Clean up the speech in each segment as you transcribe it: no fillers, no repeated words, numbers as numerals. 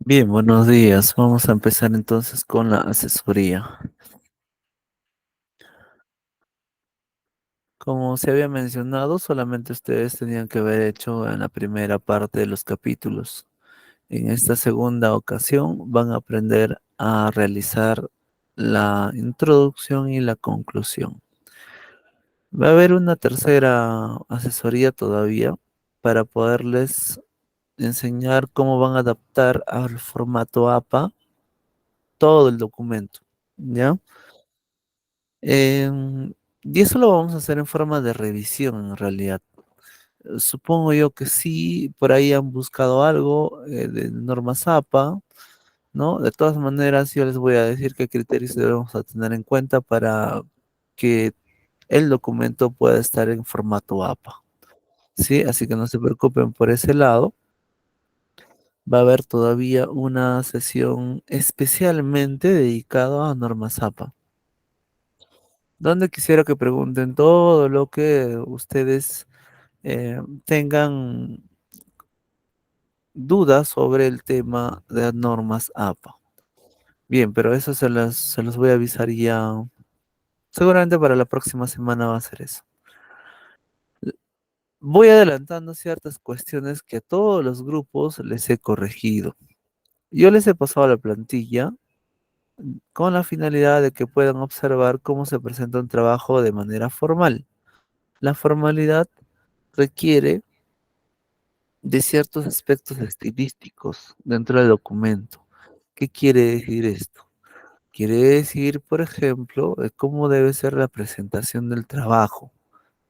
Bien, buenos días. Vamos a empezar entonces con la asesoría. Como se había mencionado, solamente ustedes tenían que haber hecho en la primera parte de los capítulos. En esta segunda ocasión van a aprender a realizar la introducción y la conclusión. Va a haber una tercera asesoría todavía para poderles enseñar cómo van a adaptar al formato APA todo el documento. ¿Ya? Em, y eso lo vamos a hacer en forma de revisión en realidad. Supongo yo que sí, por ahí han buscado algo de normas APA, ¿no? De todas maneras, yo les voy a decir qué criterios debemos a tener en cuenta para que el documento pueda estar en formato APA, ¿sí? Así que no se preocupen por ese lado. Va a haber todavía una sesión especialmente dedicada a normas APA, donde quisiera que pregunten todo lo que ustedes tengan dudas sobre el tema de las normas APA. Bien, pero eso se los voy a avisar ya. Seguramente para la próxima semana va a ser eso. Voy adelantando ciertas cuestiones que a todos los grupos les he corregido. Yo les he pasado la plantilla con la finalidad de que puedan observar cómo se presenta un trabajo de manera formal. La formalidad requiere de ciertos aspectos estilísticos dentro del documento. ¿Qué quiere decir esto? Quiere decir, por ejemplo, cómo debe ser la presentación del trabajo,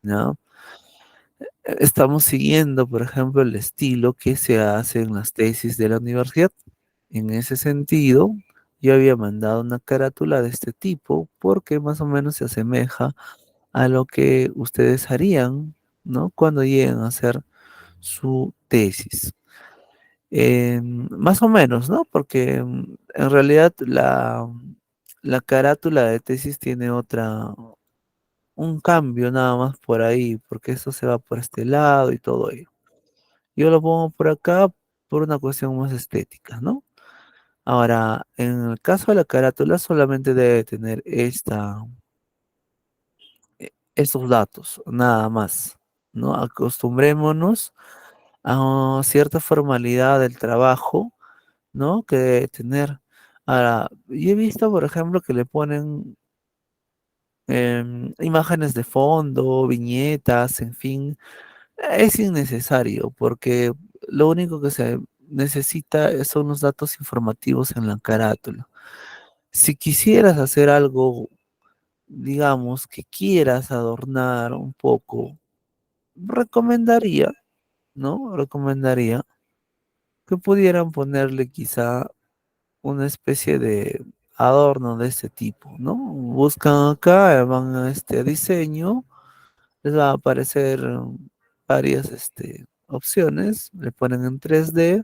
¿no? Estamos siguiendo, por ejemplo, el estilo que se hace en las tesis de la universidad. En ese sentido, yo había mandado una carátula de este tipo porque más o menos se asemeja a lo que ustedes harían, ¿no? Cuando lleguen a hacer su tesis. Más o menos, ¿no? Porque en realidad la carátula de tesis tiene un cambio nada más por ahí, porque eso se va por este lado y todo ello. Yo lo pongo por acá por una cuestión más estética, ¿no? Ahora, en el caso de la carátula solamente debe tener estos datos, nada más, ¿no? Acostumbrémonos a cierta formalidad del trabajo, ¿no? Que debe tener. Ahora, yo he visto, por ejemplo, que le ponen imágenes de fondo, viñetas, en fin. Es innecesario porque lo único que se necesita son los datos informativos en la carátula. Si quisieras hacer algo, digamos, que quieras adornar un poco, recomendaría, ¿no? Recomendaría que pudieran ponerle quizá una especie de adorno de este tipo, ¿no? Buscan acá, van a este diseño, les va a aparecer varias opciones, le ponen en 3D,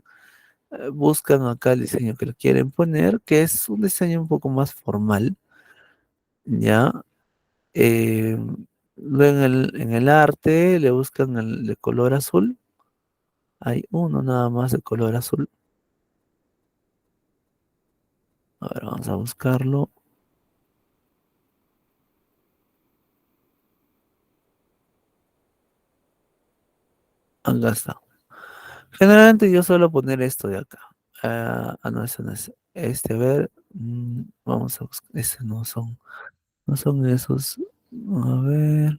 buscan acá el diseño que le quieren poner, que es un diseño un poco más formal, ¿ya? Eh, Luego en el arte le buscan el de color azul, hay uno nada más de color azul, a ver, vamos a buscarlo, acá está. Generalmente yo suelo poner esto de acá. No, eso no es. A ver, vamos a buscar. Ese no son. No son esos. A ver.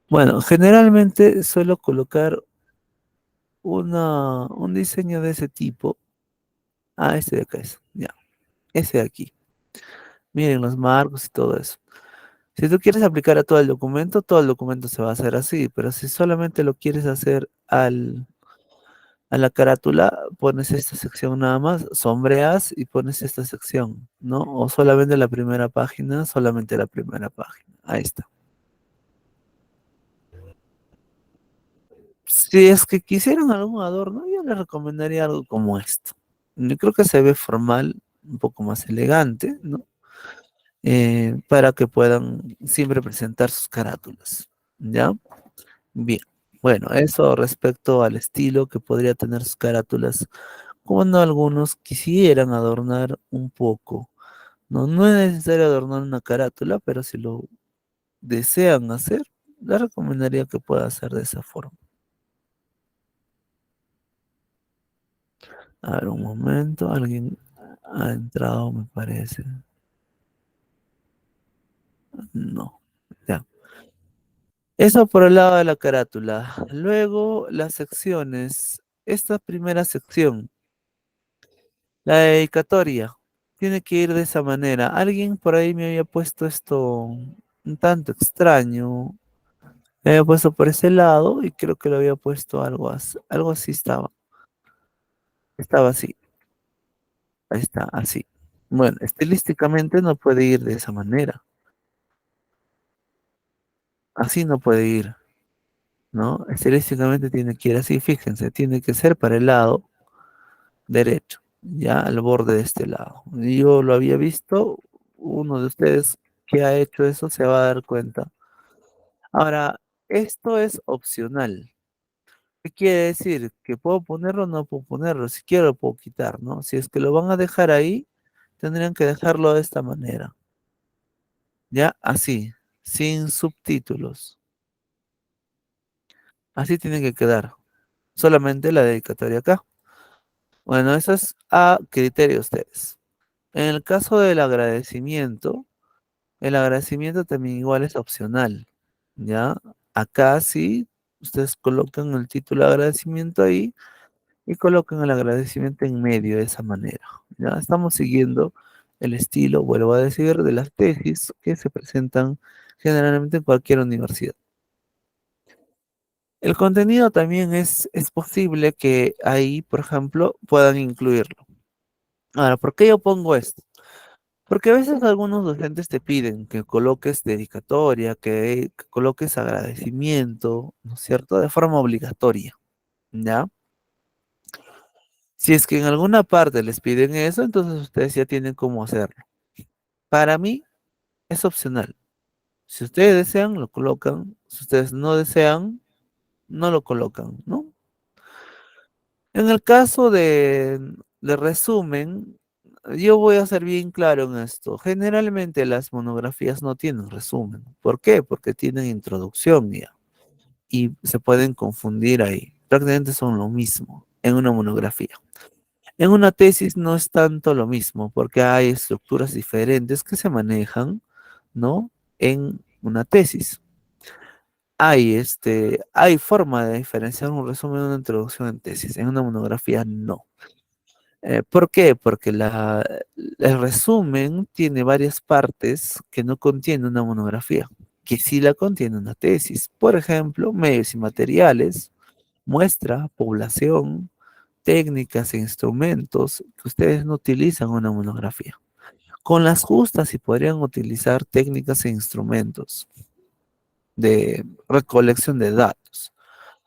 Bueno, generalmente suelo colocar un diseño de ese tipo. Este de acá es. Ya. Ese de aquí. Miren los marcos y todo eso. Si tú quieres aplicar a todo el documento se va a hacer así. Pero si solamente lo quieres hacer a la carátula, pones esta sección nada más, sombreas y pones esta sección, ¿no? O solamente la primera página, solamente la primera página. Ahí está. Si es que quisieran algún adorno, yo les recomendaría algo como esto. Yo creo que se ve formal, un poco más elegante, ¿no? Para que puedan siempre presentar sus carátulas, ¿ya? Bien. Bueno, eso respecto al estilo que podría tener sus carátulas cuando algunos quisieran adornar un poco. No, no es necesario adornar una carátula, pero si lo desean hacer, les recomendaría que pueda hacer de esa forma. A ver, un momento, alguien ha entrado, me parece. No, ya. Eso por el lado de la carátula. Luego, las secciones. Esta primera sección, la dedicatoria, tiene que ir de esa manera. Alguien por ahí me había puesto esto un tanto extraño. Me había puesto por ese lado y creo que lo había puesto algo así estaba. Estaba así. Ahí está, así. Bueno, estilísticamente no puede ir de esa manera. Así no puede ir, ¿no? Estilísticamente tiene que ir así, fíjense, tiene que ser para el lado derecho, ya al borde de este lado. Yo lo había visto, uno de ustedes que ha hecho eso se va a dar cuenta. Ahora, esto es opcional. ¿Qué quiere decir? ¿Que puedo ponerlo o no puedo ponerlo? Si quiero lo puedo quitar, ¿no? Si es que lo van a dejar ahí, tendrían que dejarlo de esta manera, ya así, sin subtítulos. Así tiene que quedar. Solamente la dedicatoria acá. Bueno, eso es a criterio de ustedes. En el caso del agradecimiento, el agradecimiento también igual es opcional, ¿ya? Acá sí, ustedes colocan el título de agradecimiento ahí y colocan el agradecimiento en medio de esa manera, ¿ya? Estamos siguiendo el estilo, vuelvo a decir, de las tesis que se presentan generalmente en cualquier universidad. El contenido también es posible que ahí, por ejemplo, puedan incluirlo. Ahora, ¿por qué yo pongo esto? Porque a veces algunos docentes te piden que coloques dedicatoria, que coloques agradecimiento, ¿no es cierto? De forma obligatoria, ¿ya? Si es que en alguna parte les piden eso, entonces ustedes ya tienen cómo hacerlo. Para mí es opcional. Si ustedes desean, lo colocan. Si ustedes no desean, no lo colocan, ¿no? En el caso de resumen, yo voy a ser bien claro en esto. Generalmente las monografías no tienen resumen. ¿Por qué? Porque tienen introducción ya. Y se pueden confundir ahí. Prácticamente son lo mismo en una monografía. En una tesis no es tanto lo mismo, porque hay estructuras diferentes que se manejan, ¿no? En una tesis. Hay forma de diferenciar un resumen de una introducción en tesis. En una monografía no. ¿Por qué? Porque el resumen tiene varias partes que no contiene una monografía, que sí la contiene una tesis. Por ejemplo, medios y materiales, muestra, población, técnicas e instrumentos que ustedes no utilizan en una monografía. Con las justas sí podrían utilizar técnicas e instrumentos de recolección de datos,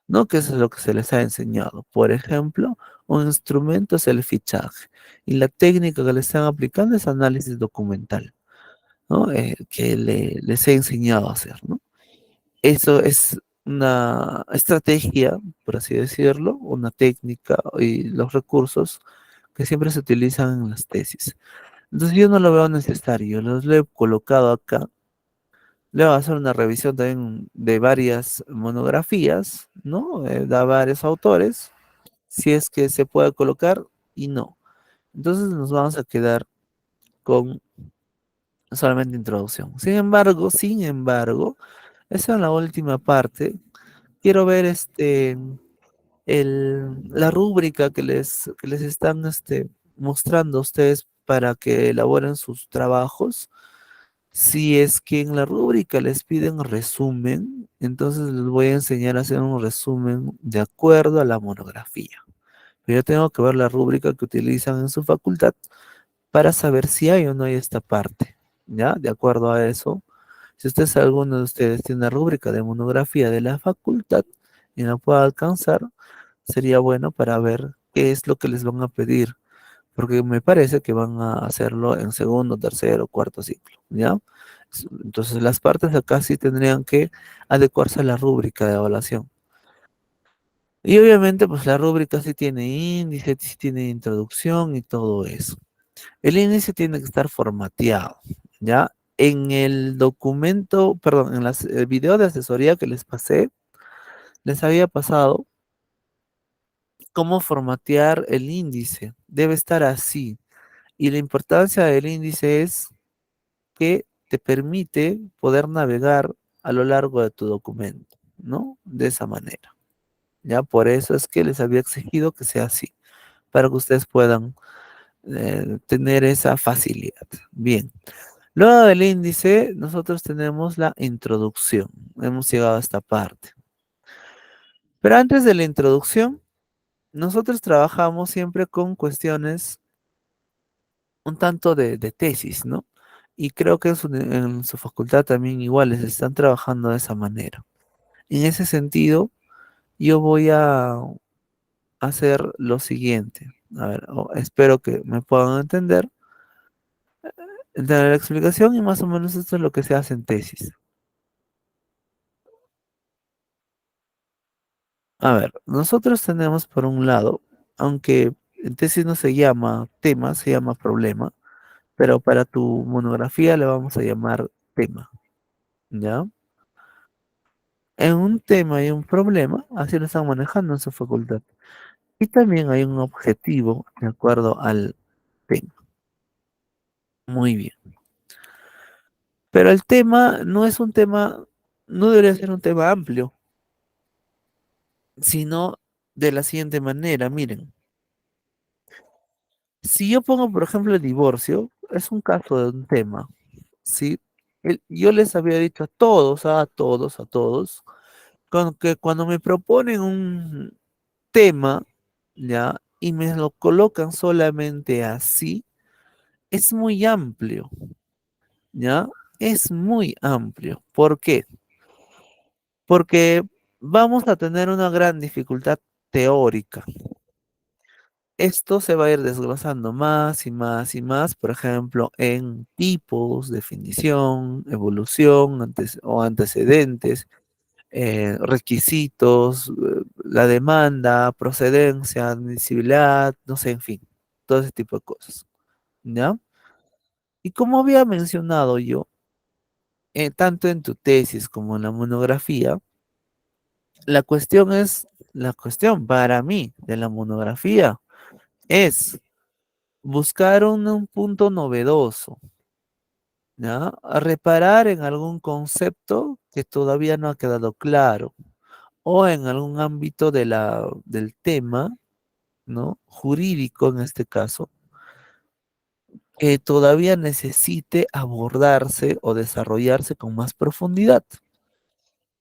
¿no? Que eso es lo que se les ha enseñado. Por ejemplo, un instrumento es el fichaje y la técnica que le están aplicando es análisis documental, ¿no? Que les he enseñado a hacer, ¿no? Eso es una estrategia, por así decirlo, una técnica y los recursos que siempre se utilizan en las tesis. Entonces yo no lo veo necesario, los lo he colocado acá. Le voy a hacer una revisión también de varias monografías, ¿no? Da varios autores, si es que se puede colocar y no. Entonces nos vamos a quedar con solamente introducción. Sin embargo, esa es la última parte. Quiero ver la rúbrica que les están mostrando a ustedes para que elaboren sus trabajos. Si es que en la rúbrica les piden resumen, entonces les voy a enseñar a hacer un resumen de acuerdo a la monografía. Pero yo tengo que ver la rúbrica que utilizan en su facultad para saber si hay o no hay esta parte. ¿Ya? De acuerdo a eso, si alguno de ustedes tiene una rúbrica de monografía de la facultad y no puede alcanzar, sería bueno para ver qué es lo que les van a pedir, porque me parece que van a hacerlo en segundo, tercero, cuarto ciclo, ¿ya? Entonces las partes acá sí tendrían que adecuarse a la rúbrica de evaluación. Y obviamente, pues la rúbrica sí tiene índice, sí tiene introducción y todo eso. El índice tiene que estar formateado, ¿ya? En el documento, perdón, en el video de asesoría que les pasé, les había pasado cómo formatear el índice. Debe estar así. Y la importancia del índice es que te permite poder navegar a lo largo de tu documento, ¿no? De esa manera. Ya por eso es que les había exigido que sea así, para que ustedes puedan tener esa facilidad. Bien. Luego del índice, nosotros tenemos la introducción. Hemos llegado a esta parte. Pero antes de la introducción, nosotros trabajamos siempre con cuestiones un tanto de tesis, ¿no? Y creo que en su facultad también iguales están trabajando de esa manera. En ese sentido, yo voy a hacer lo siguiente. A ver, espero que me puedan entender la explicación y más o menos esto es lo que se hace en tesis. A ver, nosotros tenemos por un lado, aunque en tesis no se llama tema, se llama problema, pero para tu monografía le vamos a llamar tema, ¿ya? En un tema y un problema, así lo están manejando en su facultad. Y también hay un objetivo de acuerdo al tema. Muy bien. Pero el tema no es un tema, no debería ser un tema amplio, sino de la siguiente manera. Miren, si yo pongo, por ejemplo, el divorcio, es un caso de un tema, ¿sí? Yo les había dicho a todos, que cuando me proponen un tema, ¿ya? Y me lo colocan solamente así, es muy amplio, ¿ya? Es muy amplio. ¿Por qué? Porque vamos a tener una gran dificultad teórica. Esto se va a ir desglosando más y más y más, por ejemplo, en tipos, definición, evolución o antecedentes, requisitos, la demanda, procedencia, admisibilidad, no sé, en fin, todo ese tipo de cosas, ¿ya? Y como había mencionado yo, tanto en tu tesis como en la monografía, la cuestión para mí de la monografía es buscar un punto novedoso, ¿ya? A reparar en algún concepto que todavía no ha quedado claro o en algún ámbito del tema, ¿no? Jurídico en este caso, que todavía necesite abordarse o desarrollarse con más profundidad.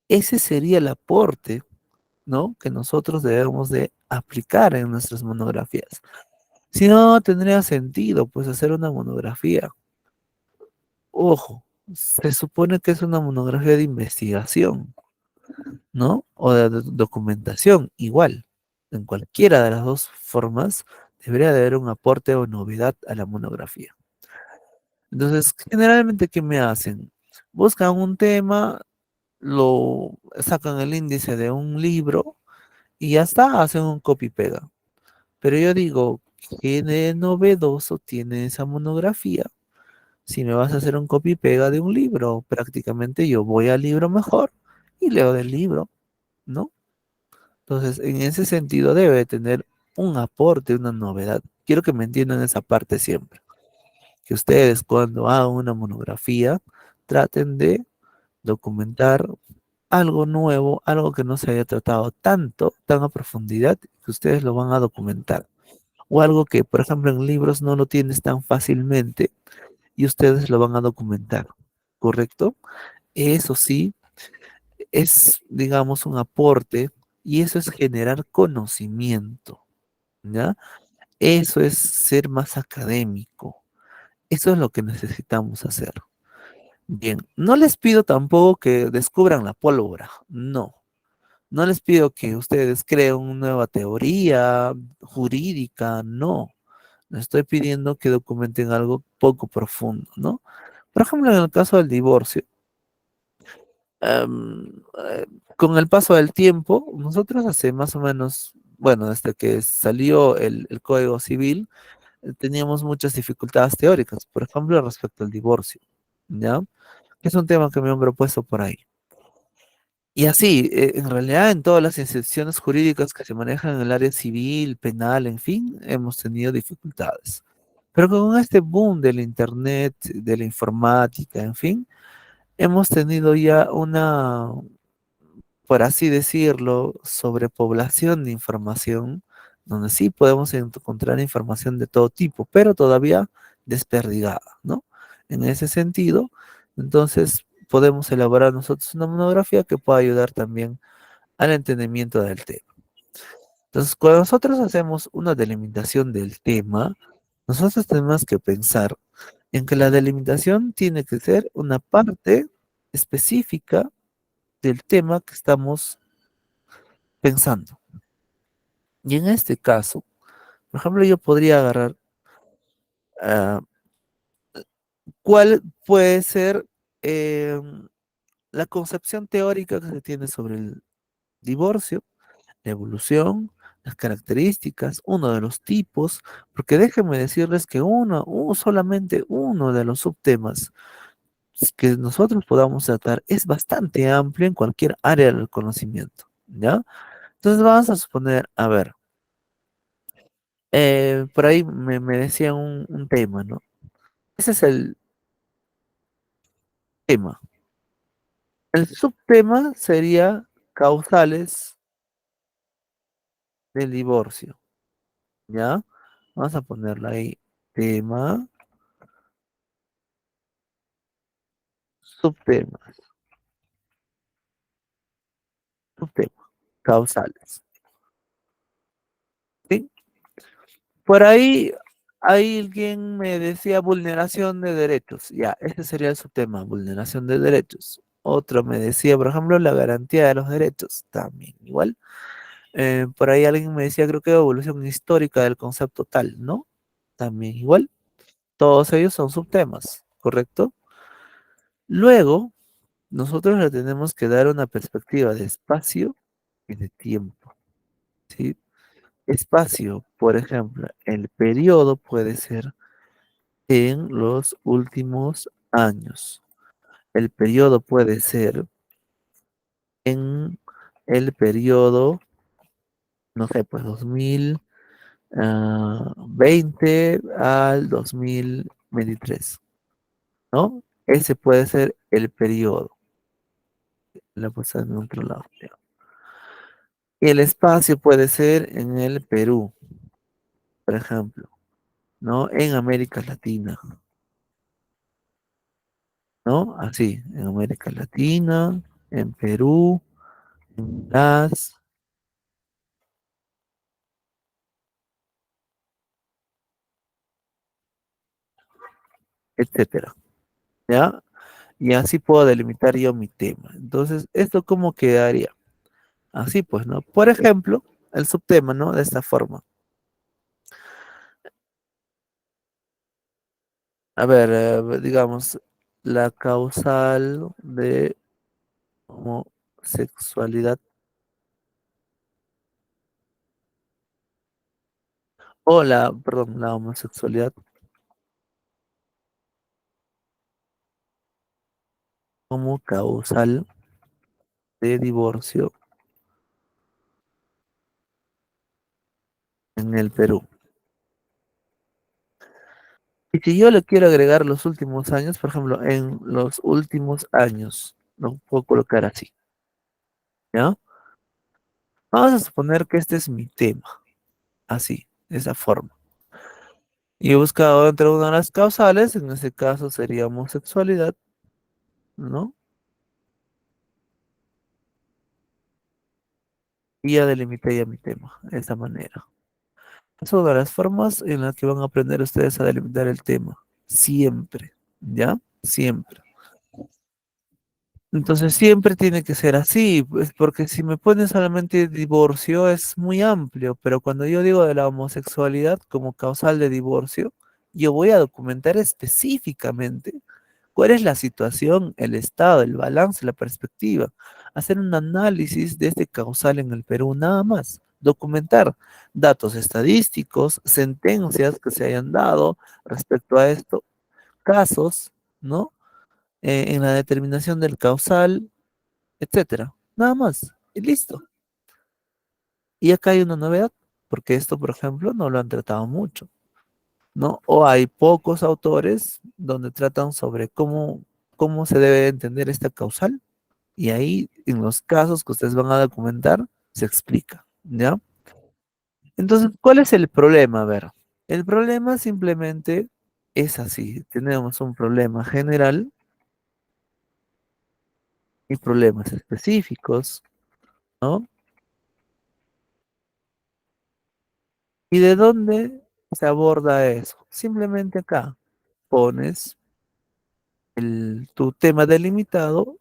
Ese sería el aporte, ¿no? Que nosotros debemos de aplicar en nuestras monografías. Si no, tendría sentido, pues, hacer una monografía. Ojo, se supone que es una monografía de investigación, ¿no? O de documentación, igual. En cualquiera de las dos formas, debería de haber un aporte o novedad a la monografía. Entonces, generalmente, ¿qué me hacen? Buscan un tema, lo sacan el índice de un libro y ya está, hacen un copy-pega. Pero yo digo, ¿qué de novedoso tiene esa monografía? Si me vas a hacer un copy-pega de un libro, prácticamente yo voy al libro mejor y leo del libro, ¿no? Entonces, en ese sentido debe tener un aporte, una novedad. Quiero que me entiendan esa parte siempre. Que ustedes cuando hagan una monografía traten de documentar algo nuevo, algo que no se haya tratado tanto, tan a profundidad, que ustedes lo van a documentar. O algo que, por ejemplo, en libros no lo tienes tan fácilmente y ustedes lo van a documentar, ¿correcto? Eso sí, es, digamos, un aporte y eso es generar conocimiento, ¿ya? Eso es ser más académico. Eso es lo que necesitamos hacer. Bien, no les pido tampoco que descubran la pólvora, no. No les pido que ustedes creen una nueva teoría jurídica, no. Les estoy pidiendo que documenten algo poco profundo, ¿no? Por ejemplo, en el caso del divorcio, Con el paso del tiempo, nosotros hace más o menos, bueno, desde que salió el Código Civil, teníamos muchas dificultades teóricas, por ejemplo, respecto al divorcio, ¿ya? Que es un tema que me han propuesto por ahí. Y así, en realidad, en todas las instituciones jurídicas que se manejan en el área civil, penal, en fin, hemos tenido dificultades. Pero con este boom del internet, de la informática, en fin, hemos tenido ya una, por así decirlo, sobrepoblación de información, donde sí podemos encontrar información de todo tipo, pero todavía desperdigada, ¿no? En ese sentido, entonces podemos elaborar nosotros una monografía que pueda ayudar también al entendimiento del tema. Entonces, cuando nosotros hacemos una delimitación del tema, nosotros tenemos que pensar en que la delimitación tiene que ser una parte específica del tema que estamos pensando. Y en este caso, por ejemplo, yo podría agarrar ah, cuál puede ser eh, la concepción teórica que se tiene sobre el divorcio, la evolución, las características, uno de los tipos, porque déjenme decirles que solamente uno de los subtemas que nosotros podamos tratar es bastante amplio en cualquier área del conocimiento, ¿ya? Entonces vamos a suponer, a ver, por ahí me decía un tema, ¿no? Ese es el tema. El subtema sería causales del divorcio, ¿ya? Vamos a ponerlo ahí, tema, subtema, subtema, causales, ¿sí? Por ahí alguien me decía vulneración de derechos, ya, ese sería el subtema, vulneración de derechos. Otro me decía, por ejemplo, la garantía de los derechos, también igual. Por ahí alguien me decía, creo que evolución histórica del concepto tal, ¿no? También igual. Todos ellos son subtemas, ¿correcto? Luego, nosotros le tenemos que dar una perspectiva de espacio y de tiempo, ¿sí? Espacio, por ejemplo, el periodo puede ser en los últimos años. El periodo puede ser en el periodo, no sé, pues 2020 al 2023, ¿no? Ese puede ser el periodo. La puesta en otro lado. Y el espacio puede ser en el Perú, por ejemplo, ¿no? En América Latina, ¿no? Así, en América Latina, en Perú, en las, etcétera, ¿ya? Y así puedo delimitar yo mi tema. Entonces, ¿esto cómo quedaría? Así pues, ¿no? Por ejemplo, el subtema, ¿no? De esta forma. A ver, digamos, la causal de homosexualidad perdón, la homosexualidad como causal de divorcio en el Perú. Y si yo le quiero agregar los últimos años, por ejemplo, en los últimos años, lo puedo colocar así, ¿ya? Vamos a suponer que este es mi tema, así, de esa forma. Y he buscado entre una de las causales, en ese caso sería homosexualidad, ¿no? Y ya delimité ya mi tema, de esa manera. Es una de las formas en las que van a aprender ustedes a delimitar el tema. Siempre, ¿ya? Siempre. Entonces siempre tiene que ser así, pues, porque si me ponen solamente divorcio es muy amplio, pero cuando yo digo de la homosexualidad como causal de divorcio, yo voy a documentar específicamente ¿Cuál es la situación, el estado, el balance, la perspectiva? Hacer un análisis de este causal en el Perú, nada más. Documentar datos estadísticos, sentencias que se hayan dado respecto a esto, casos, ¿no? En la determinación del causal, etcétera. Nada más. Y listo. Y acá hay una novedad, porque esto, por ejemplo, no lo han tratado mucho, ¿no? O hay pocos autores donde tratan sobre cómo se debe entender esta causal. Y ahí, en los casos que ustedes van a documentar, se explica, ¿ya? Entonces, ¿cuál es el problema? A ver, el problema simplemente es así. Tenemos un problema general y problemas específicos, ¿no? ¿Y de dónde se aborda eso? Simplemente acá pones tu tema delimitado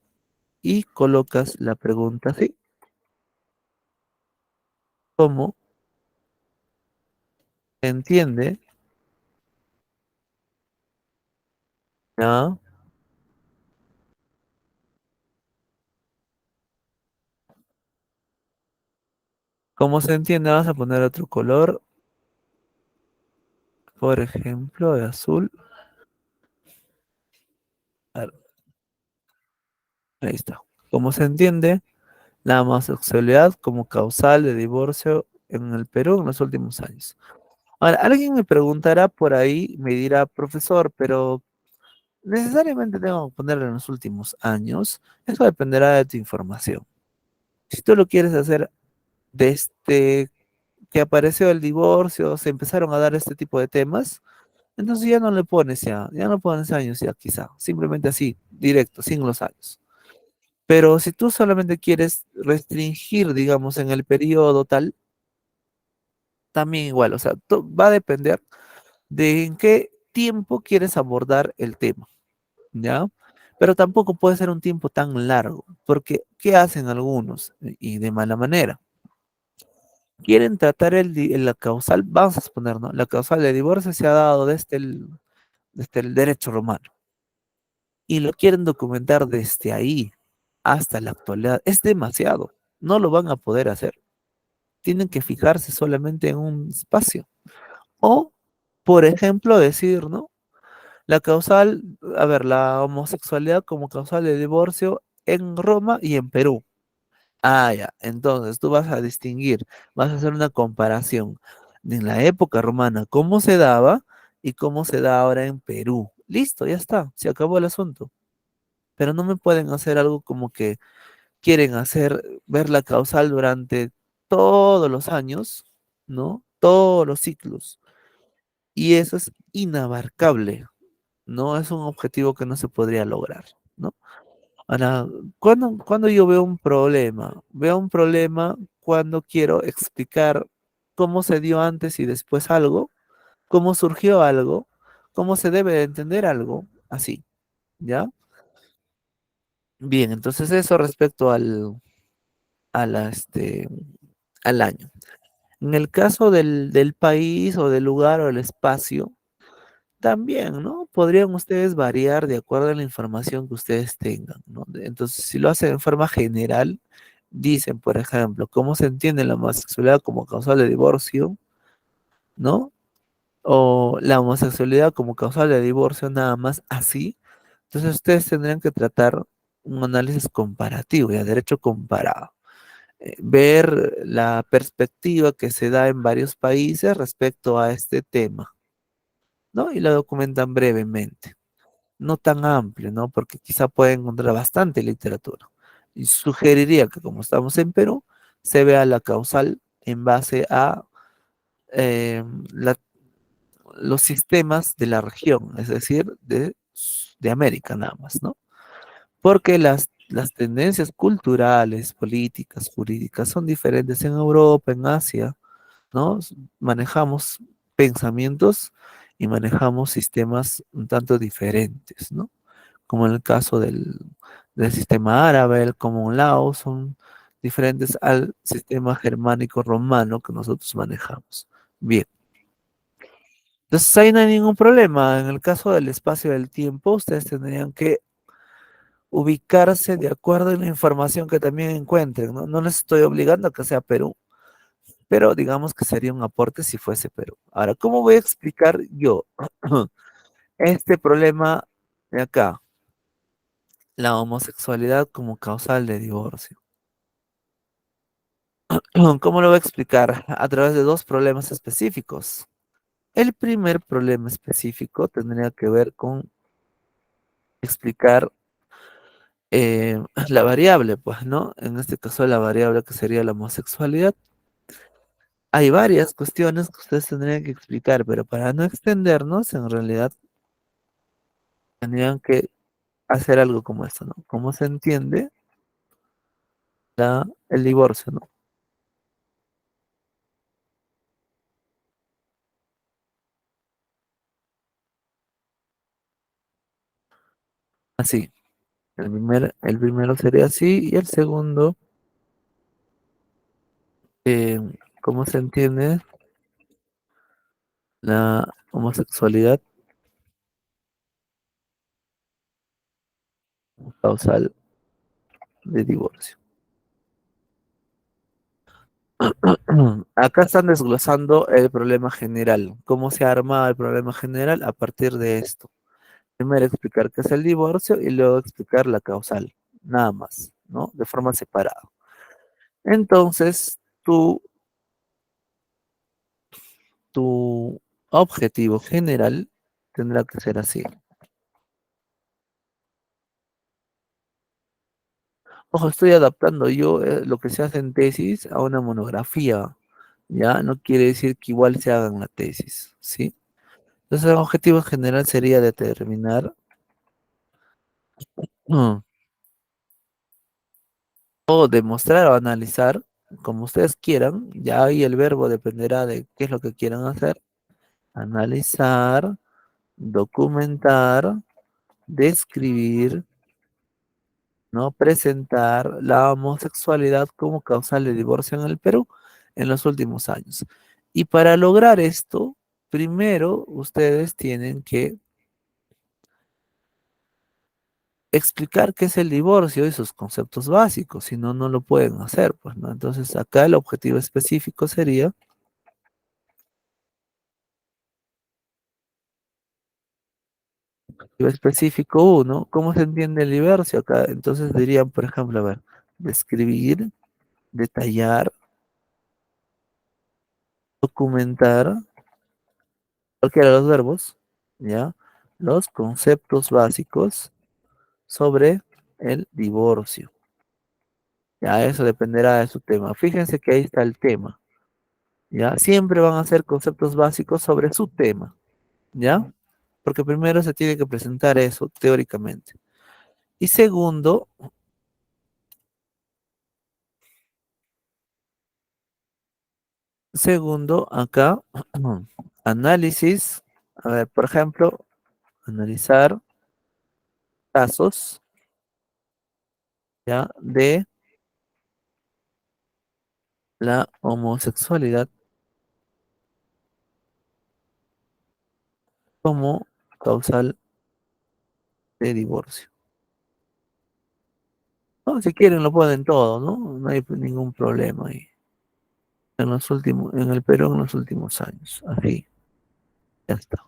y colocas la pregunta así, ¿cómo se entiende? ¿Ya? ¿Cómo se entiende? Vas a poner otro color, por ejemplo, de azul. A ver, ahí está. ¿Cómo se entiende la homosexualidad como causal de divorcio en el Perú en los últimos años? Ahora, alguien me preguntará por ahí, me dirá, profesor, pero necesariamente tengo que ponerlo en los últimos años. Eso dependerá de tu información. Si tú lo quieres hacer desde que apareció el divorcio, se empezaron a dar este tipo de temas, entonces ya no le pones ya no pones años ya quizá, simplemente así, directo, sin los años. Pero si tú solamente quieres restringir, digamos, en el periodo tal, también igual, o sea, va a depender de en qué tiempo quieres abordar el tema, ¿ya? Pero tampoco puede ser un tiempo tan largo, porque ¿qué hacen algunos? Y de mala manera. Quieren tratar la causal, vamos a suponer, ¿no? La causal de divorcio se ha dado desde el derecho romano y lo quieren documentar desde ahí hasta la actualidad. Es demasiado, no lo van a poder hacer. Tienen que fijarse solamente en un espacio. O, por ejemplo, decir, ¿no? La causal, a ver, la homosexualidad como causal de divorcio en Roma y en Perú. Ah, ya. Entonces tú vas a distinguir, vas a hacer una comparación de en la época romana, cómo se daba y cómo se da ahora en Perú. Listo, ya está, se acabó el asunto. Pero no me pueden hacer algo como que quieren hacer ver la causal durante todos los años, ¿no? Todos los ciclos. Y eso es inabarcable, ¿no? Es un objetivo que no se podría lograr, ¿no? Ahora, cuando yo veo un problema? Veo un problema cuando quiero explicar cómo se dio antes y después algo, cómo surgió algo, cómo se debe de entender algo, así, ¿ya? Bien, entonces eso respecto a al año. En el caso del país o del lugar o el espacio, también, ¿no? Podrían ustedes variar de acuerdo a la información que ustedes tengan, ¿no? Entonces, si lo hacen en forma general, dicen, por ejemplo, cómo se entiende la homosexualidad como causal de divorcio, ¿no? O la homosexualidad como causal de divorcio nada más así. Entonces, ustedes tendrían que tratar un análisis comparativo, ya derecho comparado. Ver la perspectiva que se da en varios países respecto a este tema, ¿no? Y lo documentan brevemente. No tan amplio, ¿no? Porque quizá puede encontrar bastante literatura. Y sugeriría que como estamos en Perú, se vea la causal en base a eh, la- los sistemas de la región, es decir, de América nada más, ¿no? Porque las tendencias culturales, políticas, jurídicas son diferentes en Europa, en Asia, ¿no? Manejamos pensamientos y manejamos sistemas un tanto diferentes, ¿no? Como en el caso del sistema árabe, el common law, son diferentes al sistema germánico romano que nosotros manejamos. Bien, Entonces ahí no hay ningún problema. En el caso del espacio del tiempo, ustedes tendrían que ubicarse de acuerdo a la información que también encuentren, ¿no? No les estoy obligando a que sea Perú, pero digamos que sería un aporte si fuese Perú. Ahora, ¿cómo voy a explicar yo este problema de acá? La homosexualidad como causal de divorcio. ¿Cómo lo voy a explicar? A través de dos problemas específicos. El primer problema específico tendría que ver con explicar la variable, pues, ¿no? En este caso, la variable que sería la homosexualidad. Hay varias cuestiones que ustedes tendrían que explicar, pero para no extendernos, en realidad tendrían que hacer algo como esto, ¿no? ¿Cómo se entiende el divorcio, ¿no? Así. El primero sería así y el segundo, eh, ¿cómo se entiende la homosexualidad causal de divorcio? Acá están desglosando el problema general. ¿Cómo se arma el problema general? A partir de esto. Primero explicar qué es el divorcio y luego explicar la causal. Nada más, ¿no? De forma separada. Entonces, tu objetivo general tendrá que ser así. Ojo, estoy adaptando yo lo que se hace en tesis a una monografía. Ya no quiere decir que igual se haga en la tesis, ¿sí? Entonces, el objetivo general sería determinar mm, o demostrar o analizar, como ustedes quieran, ya ahí el verbo dependerá de qué es lo que quieran hacer. Analizar, documentar, describir, ¿no? Presentar la homosexualidad como causal de divorcio en el Perú en los últimos años. Y para lograr esto, primero ustedes tienen que explicar qué es el divorcio y sus conceptos básicos, si no, no lo pueden hacer, pues, ¿no? Entonces, acá el objetivo específico sería, objetivo específico uno, ¿cómo se entiende el divorcio acá? Entonces dirían, por ejemplo, a ver, describir, detallar, documentar, cualquiera de los verbos, ¿ya? Los conceptos básicos sobre el divorcio. Ya, eso dependerá de su tema. Fíjense que ahí está el tema, ¿ya? Siempre van a ser conceptos básicos sobre su tema, ¿ya? Porque primero se tiene que presentar eso teóricamente. Y segundo, acá, análisis, a ver, por ejemplo, analizar casos, ¿ya? De la homosexualidad como causal de divorcio. No, si quieren lo ponen todo, ¿no? No hay ningún problema ahí. En el Perú en los últimos años. Así, ya está.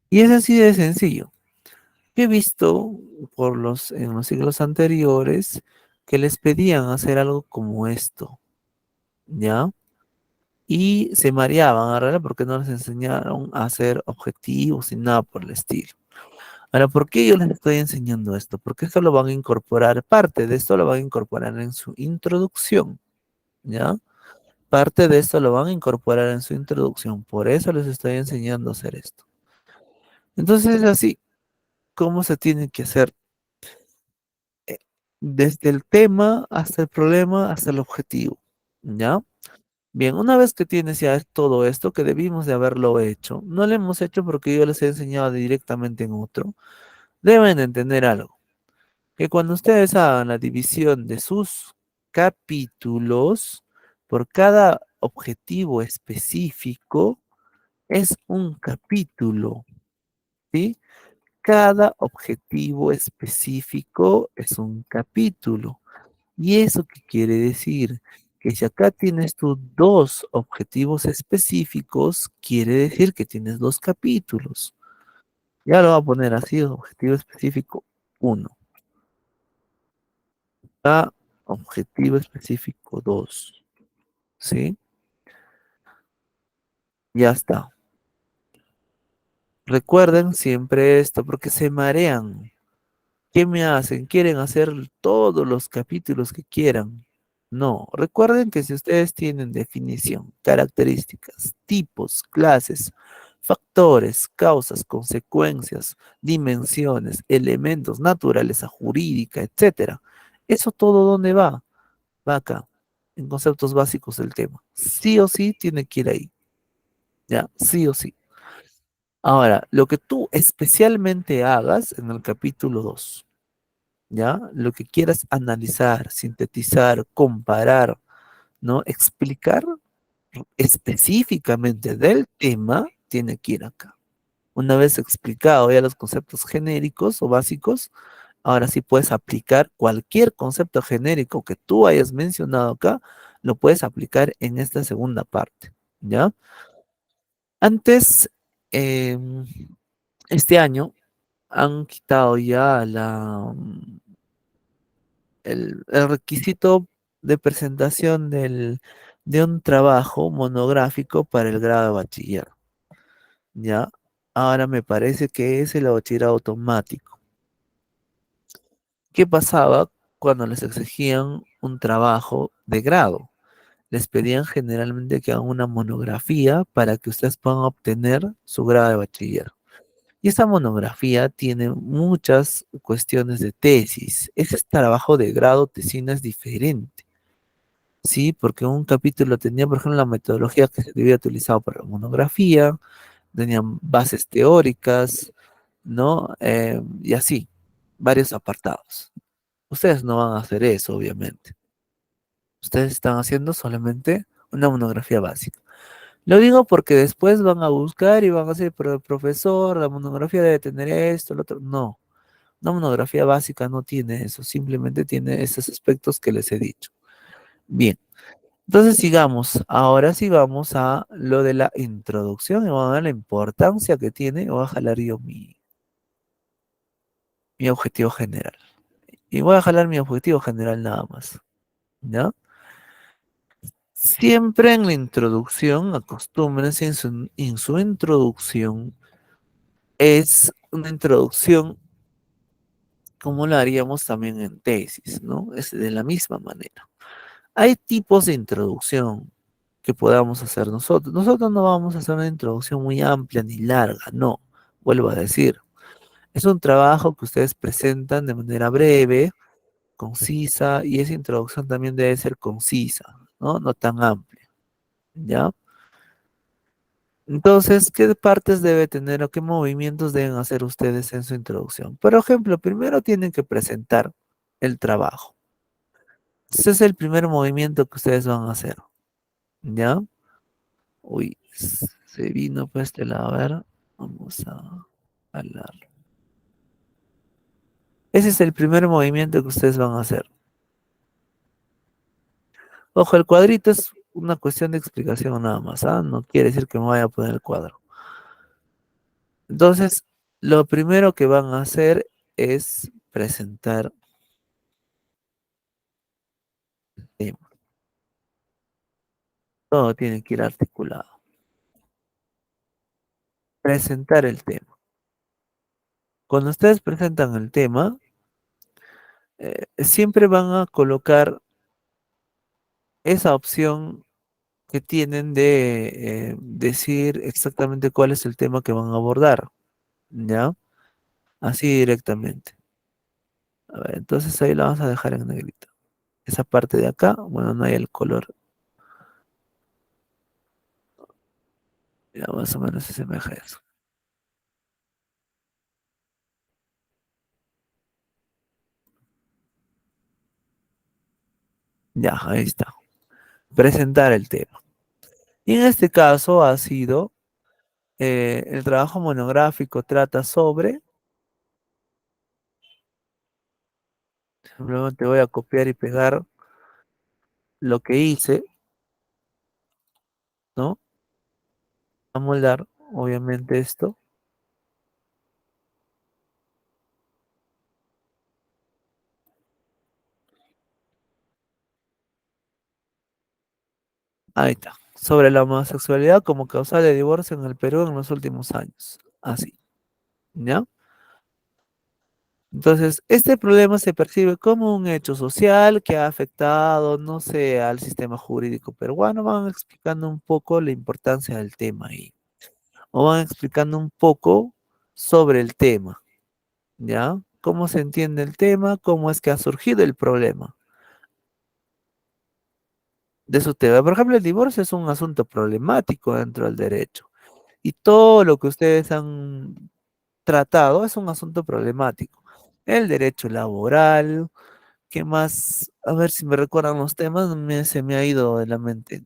Y es así de sencillo. He visto en los siglos anteriores que les pedían hacer algo como esto, ¿ya? Y se mareaban, ¿verdad? Porque no les enseñaron a hacer objetivos ni nada por el estilo. Ahora, ¿por qué yo les estoy enseñando esto? Porque esto lo van a incorporar, parte de esto lo van a incorporar en su introducción, ¿ya? Parte de esto lo van a incorporar en su introducción, por eso les estoy enseñando a hacer esto. Entonces es así, ¿cómo se tiene que hacer? Eh, Desde el tema hasta el problema, hasta el objetivo, ¿ya? Bien, una vez que tienes ya todo esto, que debimos de haberlo hecho, no lo hemos hecho porque yo les he enseñado directamente en otro, deben de entender algo, que cuando ustedes hagan la división de sus capítulos por cada objetivo específico, Es un capítulo, ¿sí? Cada objetivo específico es un capítulo. ¿Y eso qué quiere decir? Que si acá tienes tú dos objetivos específicos, quiere decir que tienes dos capítulos. Ya lo voy a poner así, objetivo específico uno. A objetivo específico 2. ¿Sí? Ya está. Recuerden siempre esto porque se marean. ¿Qué me hacen? ¿Quieren hacer todos los capítulos que quieran? No. Recuerden que si ustedes tienen definición, características, tipos, clases, factores, causas, consecuencias, dimensiones, elementos, naturaleza jurídica, etcétera, ¿eso todo dónde va? Va acá, en conceptos básicos del tema. Sí o sí tiene que ir ahí, ¿ya? Sí o sí. Ahora, lo que tú especialmente hagas en el capítulo 2, ¿ya? Lo que quieras analizar, sintetizar, comparar, ¿no? Explicar específicamente del tema, tiene que ir acá. Una vez explicado ya los conceptos genéricos o básicos, ahora sí puedes aplicar cualquier concepto genérico que tú hayas mencionado acá, lo puedes aplicar en esta segunda parte, ¿ya? Antes, este año, han quitado ya el requisito de presentación de un trabajo monográfico para el grado de bachiller, ¿ya? Ahora me parece que es el bachiller automático. ¿Qué pasaba cuando les exigían un trabajo de grado? Les pedían generalmente que hagan una monografía para que ustedes puedan obtener su grado de bachiller. Y esta monografía tiene muchas cuestiones de tesis. Ese trabajo de grado tesina es diferente, ¿sí? Porque un capítulo tenía, por ejemplo, la metodología que se debía utilizar para la monografía, tenían bases teóricas, ¿no? Y así, varios apartados. Ustedes no van a hacer eso, obviamente. Ustedes están haciendo solamente una monografía básica. Lo digo porque después van a buscar y van a decir, pero profesor, la monografía debe tener esto, lo otro. No, una monografía básica no tiene eso, simplemente tiene esos aspectos que les he dicho. Bien, entonces sigamos. Ahora sí vamos a lo de la introducción y vamos a ver la importancia que tiene. Voy a jalar yo mi objetivo general. Y voy a jalar mi objetivo general nada más. ¿Ya? Siempre en la introducción, acostúmbrense en su introducción, es una introducción como la haríamos también en tesis, ¿no? Es de la misma manera. Hay tipos de introducción que podamos hacer nosotros. Nosotros no vamos a hacer una introducción muy amplia ni larga, no. Vuelvo a decir, es un trabajo que ustedes presentan de manera breve, concisa, y esa introducción también debe ser concisa, ¿no? No tan amplia, ¿ya? Entonces, ¿qué partes debe tener o qué movimientos deben hacer ustedes en su introducción? Por ejemplo, primero tienen que presentar el trabajo. Ese es el primer movimiento que ustedes van a hacer, ¿ya? Uy, se vino pues este lado, a ver, vamos a hablar. Ese es el primer movimiento que ustedes van a hacer. Ojo, el cuadrito es una cuestión de explicación nada más, ¿ah? No quiere decir que me vaya a poner el cuadro. Entonces, lo primero que van a hacer es presentar el tema. Todo tiene que ir articulado. Presentar el tema. Cuando ustedes presentan el tema, siempre van a colocar esa opción que tienen de decir exactamente cuál es el tema que van a abordar, ¿ya? Así directamente. A ver, entonces ahí la vamos a dejar en negrito. Esa parte de acá, bueno, no hay el color, ya más o menos se asemeja a eso. Ya, ahí está. Presentar el tema. Y en este caso ha sido El trabajo monográfico trata sobre, simplemente voy a copiar y pegar lo que hice, ¿no? A moldar, obviamente esto. Ahí está. Sobre la homosexualidad como causa de divorcio en el Perú en los últimos años. Así, ¿ya? Entonces, este problema se percibe como un hecho social que ha afectado, no sé, al sistema jurídico peruano. Van explicando un poco la importancia del tema ahí. O van explicando un poco sobre el tema, ¿ya? ¿Cómo se entiende el tema? ¿Cómo es que ha surgido el problema de su tema? Por ejemplo, el divorcio es un asunto problemático dentro del derecho. Y todo lo que ustedes han tratado es un asunto problemático. El derecho laboral, ¿qué más? A ver si me recuerdan los temas, se me ha ido de la mente.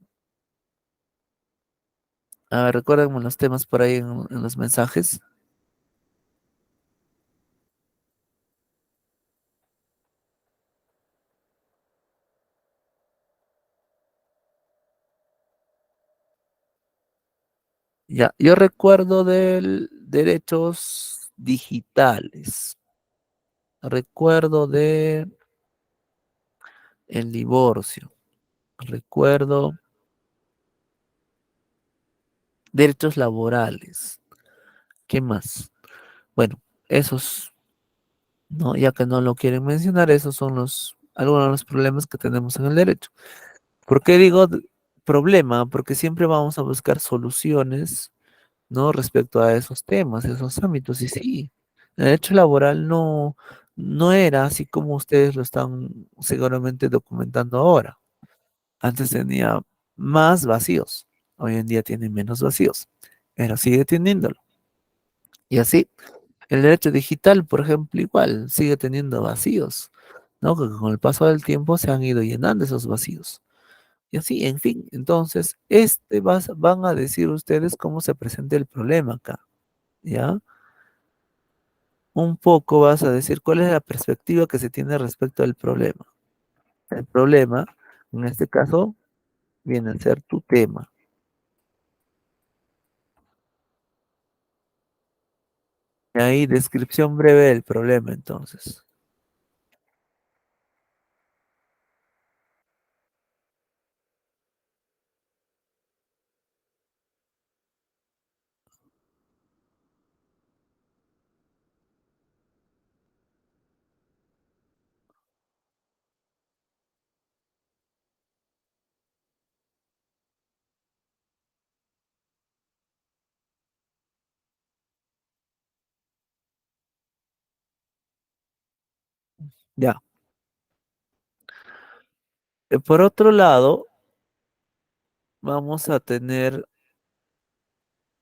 A ver, recuérdenme los temas por ahí en los mensajes. Ya, yo recuerdo del derechos digitales. Recuerdo de el divorcio. Recuerdo derechos laborales. ¿Qué más? Bueno, esos, no, ya que no lo quieren mencionar, esos son algunos de los problemas que tenemos en el derecho. ¿Por qué digo problema? Porque siempre vamos a buscar soluciones, ¿no? Respecto a esos temas, esos ámbitos. Y sí, el derecho laboral no era así como ustedes lo están seguramente documentando ahora. Antes tenía más vacíos, hoy en día tiene menos vacíos, pero sigue teniéndolo. Y así, el derecho digital, por ejemplo, igual sigue teniendo vacíos, ¿no? Que con el paso del tiempo se han ido llenando esos vacíos. Y así, en fin, entonces, van a decir ustedes cómo se presenta el problema acá, ¿ya? Un poco vas a decir cuál es la perspectiva que se tiene respecto al problema. El problema, en este caso, viene a ser tu tema. Y ahí, descripción breve del problema, entonces. Ya. Por otro lado, vamos a tener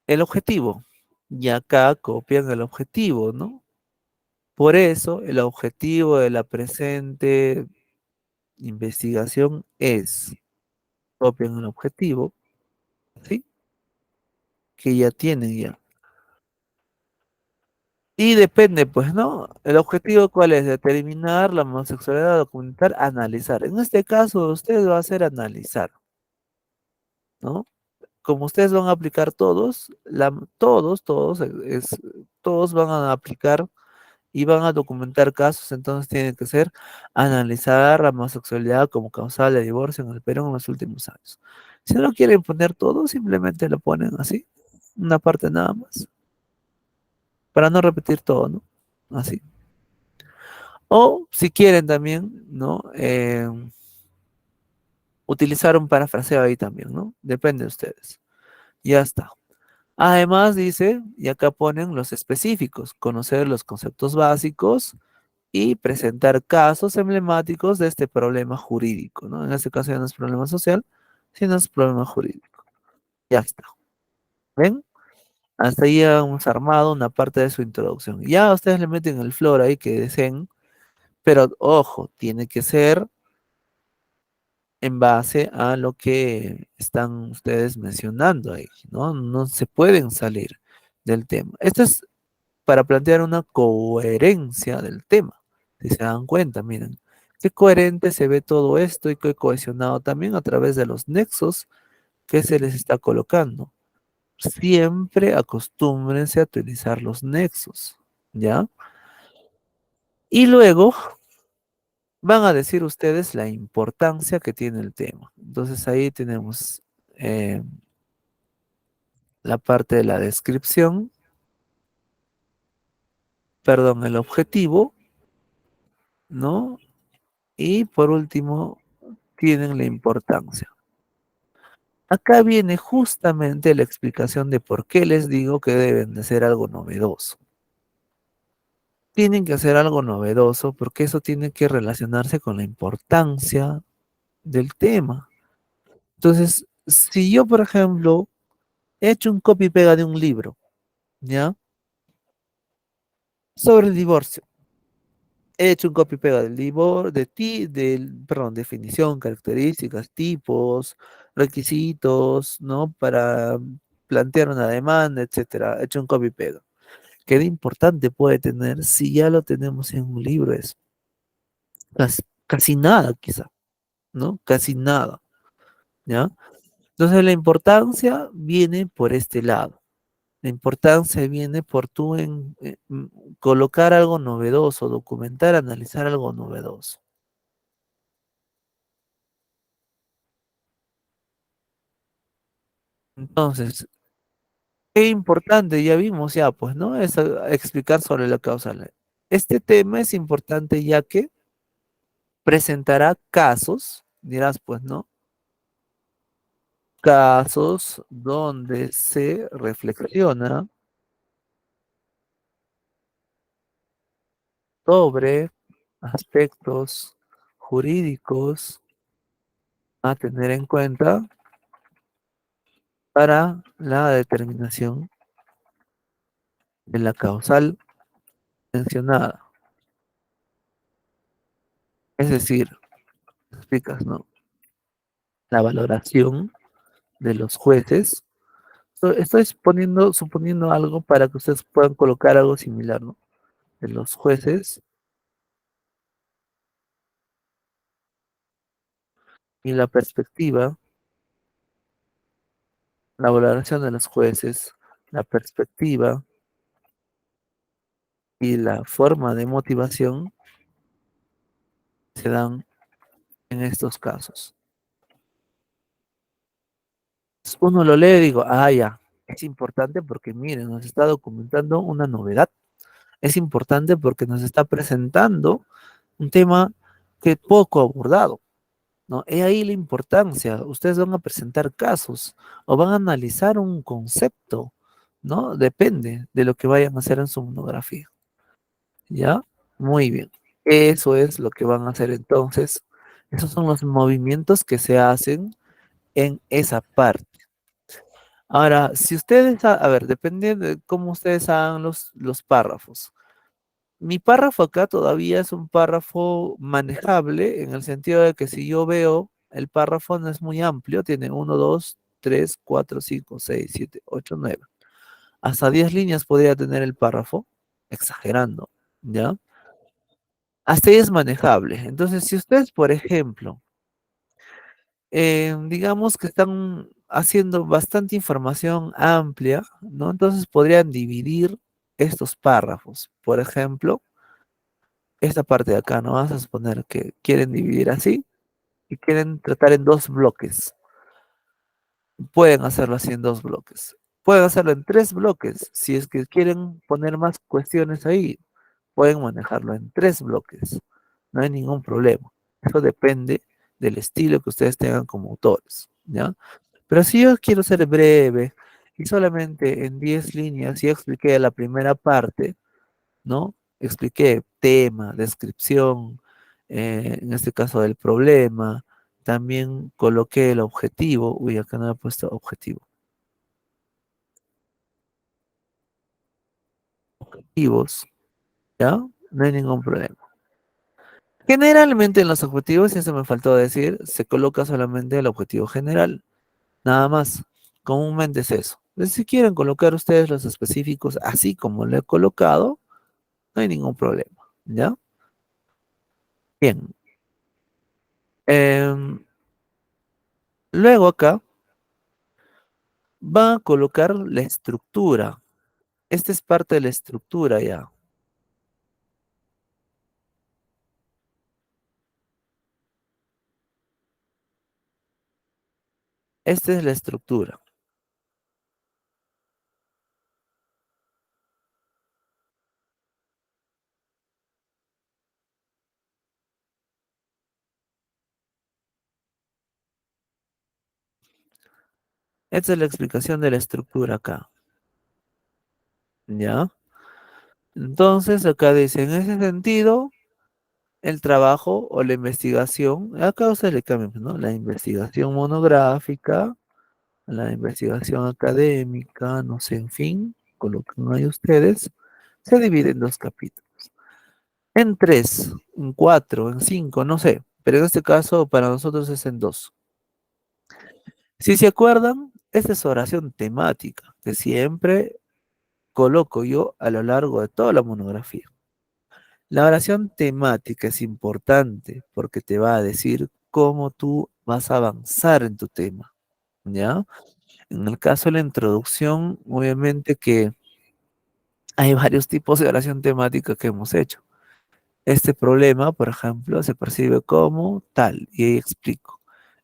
el objetivo. Y acá copian el objetivo, ¿no? Por eso, el objetivo de la presente investigación es, copian el objetivo, ¿sí? Que ya tienen ya. Y depende, pues, ¿no? El objetivo cuál es, determinar la homosexualidad, documentar, analizar. En este caso, usted va a hacer analizar, ¿no? Como ustedes van a aplicar todos, todos van a aplicar y van a documentar casos, entonces tiene que ser analizar la homosexualidad como causal de divorcio en el Perú en los últimos años. Si no quieren poner todo, simplemente lo ponen así, una parte nada más, para no repetir todo, ¿no? Así. O si quieren también, ¿no? Utilizar un parafraseo ahí también, ¿no? Depende de ustedes. Ya está. Además dice, y acá ponen los específicos, conocer los conceptos básicos y presentar casos emblemáticos de este problema jurídico, ¿no? En este caso ya no es problema social, sino es problema jurídico. Ya está. ¿Ven? Hasta ahí hemos armado una parte de su introducción. Ya ustedes le meten el flor ahí que deseen, pero ojo, tiene que ser en base a lo que están ustedes mencionando ahí, ¿no? No se pueden salir del tema. Esto es para plantear una coherencia del tema. Si se dan cuenta, miren, qué coherente se ve todo esto y qué cohesionado también a través de los nexos que se les está colocando. Siempre acostúmbrense a utilizar los nexos, ¿ya? Y luego van a decir ustedes la importancia que tiene el tema. Entonces ahí tenemos eh, la parte de la descripción, perdón, el objetivo, ¿no? Y por último, tienen la importancia. Acá viene justamente la explicación de por qué les digo que deben de hacer algo novedoso. Tienen que hacer algo novedoso porque eso tiene que relacionarse con la importancia del tema. Entonces, si yo, por ejemplo, he hecho un copy y pega de un libro, ¿ya? Sobre el divorcio. He hecho un copy y pega del divorcio, perdón, definición, características, tipos, requisitos, ¿no? Para plantear una demanda, etcétera. He hecho un copy y pega. ¿Qué de importante puede tener si ya lo tenemos en un libro? Es casi nada, quizá, ¿no? Casi nada, ¿ya? Entonces la importancia viene por este lado. La importancia viene por colocar algo novedoso, documentar, analizar algo novedoso. Entonces, qué importante, ya vimos ya, pues, ¿no? Es explicar sobre la causa. Este tema es importante ya que presentará casos, dirás, pues, ¿no? Casos donde se reflexiona sobre aspectos jurídicos a tener en cuenta para la determinación de la causal mencionada. Es decir, explicas, ¿no? La valoración de los jueces. Estoy suponiendo algo para que ustedes puedan colocar algo similar, ¿no? De los jueces y la perspectiva, la valoración de los jueces, la perspectiva y la forma de motivación se dan en estos casos. Uno lo lee y digo, ah, ya, es importante porque miren, nos está documentando una novedad. Es importante porque nos está presentando un tema que poco abordado, ¿no? He ahí la importancia. Ustedes van a presentar casos o van a analizar un concepto, ¿no? Depende de lo que vayan a hacer en su monografía, ¿ya? Muy bien. Eso es lo que van a hacer entonces. Esos son los movimientos que se hacen en esa parte. Ahora, si ustedes, a ver, depende de cómo ustedes hagan los párrafos. Mi párrafo acá todavía es un párrafo manejable en el sentido de que si yo veo, el párrafo no es muy amplio, tiene uno, 2, 3, 4, 5, 6, 7, 8, 9. Hasta 10 líneas podría tener el párrafo, exagerando, ¿ya? Hasta ahí es manejable. Entonces, si ustedes, por ejemplo, digamos que están haciendo bastante información amplia, ¿no? Entonces podrían dividir estos párrafos. Por ejemplo, esta parte de acá, ¿no? Vamos a suponer que quieren dividir así y quieren tratar en dos bloques. Pueden hacerlo así en dos bloques. Pueden hacerlo en tres bloques. Si es que quieren poner más cuestiones ahí, pueden manejarlo en tres bloques. No hay ningún problema. Eso depende del estilo que ustedes tengan como autores, ¿ya? Pero si yo quiero ser breve y solamente en 10 líneas ya expliqué la primera parte, ¿no? Expliqué tema, descripción, en este caso del problema, también coloqué el objetivo, uy, acá no he puesto objetivo, objetivos, ¿ya? No hay ningún problema. Generalmente en los objetivos, y eso me faltó decir, se coloca solamente el objetivo general, nada más. Comúnmente es eso. Si quieren colocar ustedes los específicos así como lo he colocado, no hay ningún problema, ¿ya? Bien. Em, Luego acá va a colocar la estructura. Esta es parte de la estructura ya. Esta es la estructura. Esta es la explicación de la estructura acá, ¿ya? Entonces acá dice, en ese sentido, el trabajo o la investigación, acá ustedes le cambian, ¿no? La investigación monográfica, la investigación académica, no sé, en fin, colocan ahí ustedes, se divide en dos capítulos. En tres, en cuatro, en cinco, no sé, pero en este caso para nosotros es en dos. Si se acuerdan, esta es oración temática que siempre coloco yo a lo largo de toda la monografía. La oración temática es importante porque te va a decir cómo tú vas a avanzar en tu tema, ¿ya? En el caso de la introducción, obviamente que hay varios tipos de oración temática que hemos hecho. Este problema, por ejemplo, se percibe como tal, y ahí explico.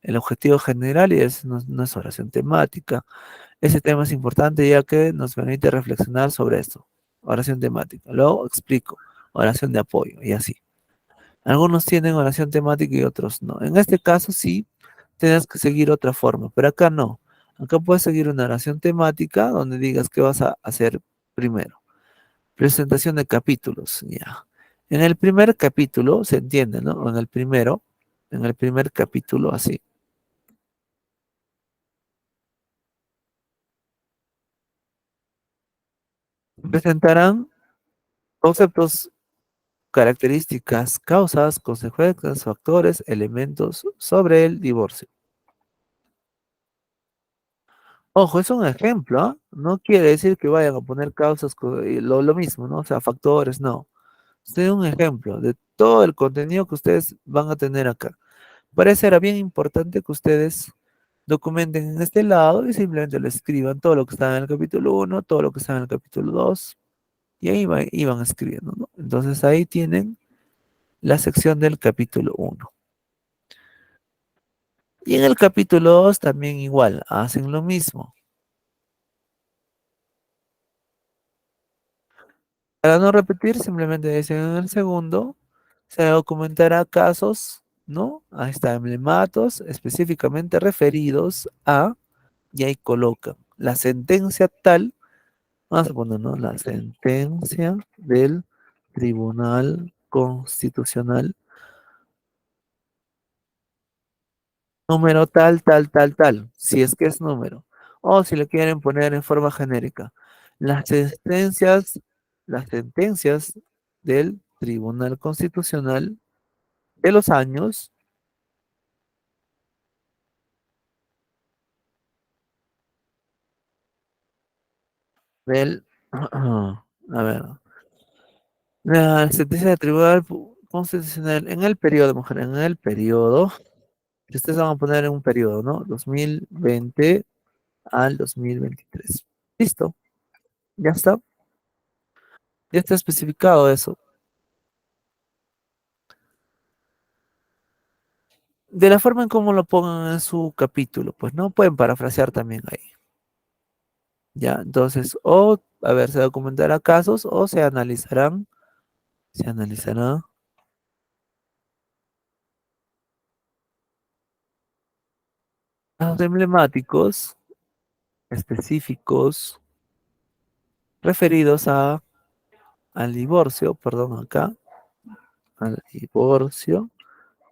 El objetivo general y es, no es oración temática. Ese tema es importante ya que nos permite reflexionar sobre esto. Oración temática. Luego explico. Oración de apoyo y así. Algunos tienen oración temática y otros no. En este caso sí, tienes que seguir otra forma, pero acá no. Acá puedes seguir una oración temática donde digas qué vas a hacer primero. Presentación de capítulos, ya. En el primer capítulo, se entiende, ¿no? O en el primer capítulo, así. Presentarán conceptos, características, causas, consecuencias, factores, elementos sobre el divorcio. Ojo, es un ejemplo, ¿ah? No quiere decir que vayan a poner causas, lo mismo, ¿no? O sea, factores, no. Es un ejemplo de todo el contenido que ustedes van a tener acá. Parece era bien importante que ustedes documenten en este lado y simplemente lo escriban todo lo que está en el capítulo uno, todo lo que está en el capítulo 2 y ahí iban escribiendo, ¿no? Entonces ahí tienen la sección del capítulo uno. Y en el capítulo 2 también igual, hacen lo mismo. Para no repetir, simplemente dicen en el segundo, se documentará casos, ¿no? Ahí está, emblematos específicamente referidos a, y ahí colocan la sentencia tal, vamos a poner, ¿no? La sentencia del Tribunal Constitucional, número tal, tal, tal, tal, si es que es número, o si lo quieren poner en forma genérica. Las sentencias, las sentencias del Tribunal Constitucional de los años del, a ver, la sentencia del Tribunal Constitucional en el periodo, mujer, en el periodo, que ustedes van a poner en un periodo, ¿no? 2020 al 2023. Listo, ya está, ya está especificado eso. De la forma en cómo lo pongan en su capítulo, pues no pueden parafrasear también ahí. Ya, entonces, o, a ver, se documentará casos o se analizará casos emblemáticos específicos referidos al divorcio, perdón, acá, al divorcio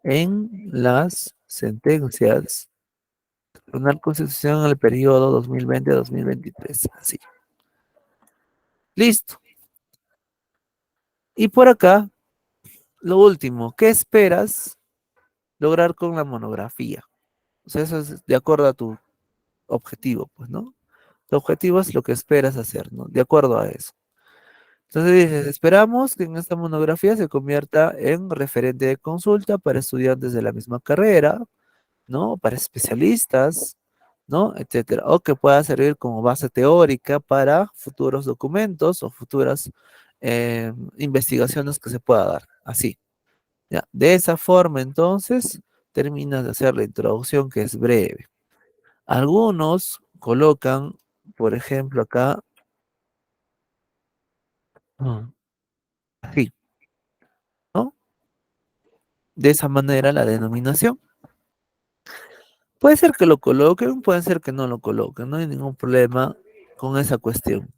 en las sentencias del Tribunal Constitucional en el periodo 2020-2023. Así. Listo. Y por acá Lo último, ¿qué esperas lograr con la monografía? O sea, eso es de acuerdo a tu objetivo, pues, ¿no? Tu objetivo es lo que esperas hacer, ¿no? De acuerdo a eso. Entonces dices, esperamos que en esta monografía se convierta en referente de consulta para estudiantes de la misma carrera, ¿no? Para especialistas, ¿no? Etcétera. O que pueda servir como base teórica para futuros documentos o futuras investigaciones que se pueda dar. Así. ¿Ya? De esa forma, entonces, terminas de hacer la introducción que es breve. Algunos colocan, por ejemplo, acá, así, ¿no? De esa manera la denominación. Puede ser que lo coloquen, puede ser que no lo coloquen, no hay ningún problema con esa cuestión.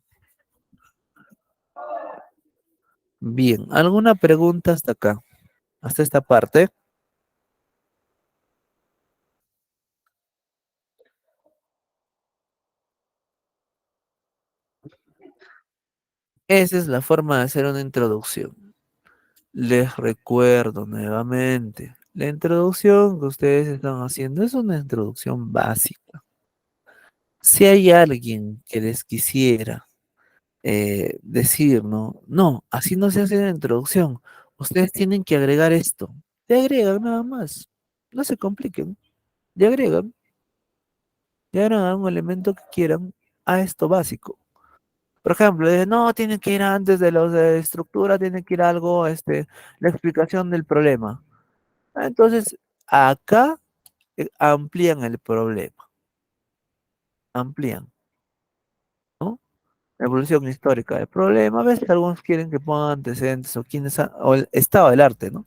Bien, ¿alguna pregunta hasta acá? Hasta esta parte. Esa es la forma de hacer una introducción. Les recuerdo nuevamente, la introducción que ustedes están haciendo es una introducción básica. Si hay alguien que les quisiera decir, ¿no? No, así no se hace la introducción. Ustedes tienen que agregar esto. Te agregan nada más. No se compliquen. Le agregan, le agregan un elemento que quieran a esto básico. Por ejemplo, no, tiene que ir antes de los de estructura, tiene que ir algo, la explicación del problema. Entonces, acá amplían el problema, amplían, ¿no? La evolución histórica del problema. A veces algunos quieren que pongan antecedentes o o el estado del arte, ¿no?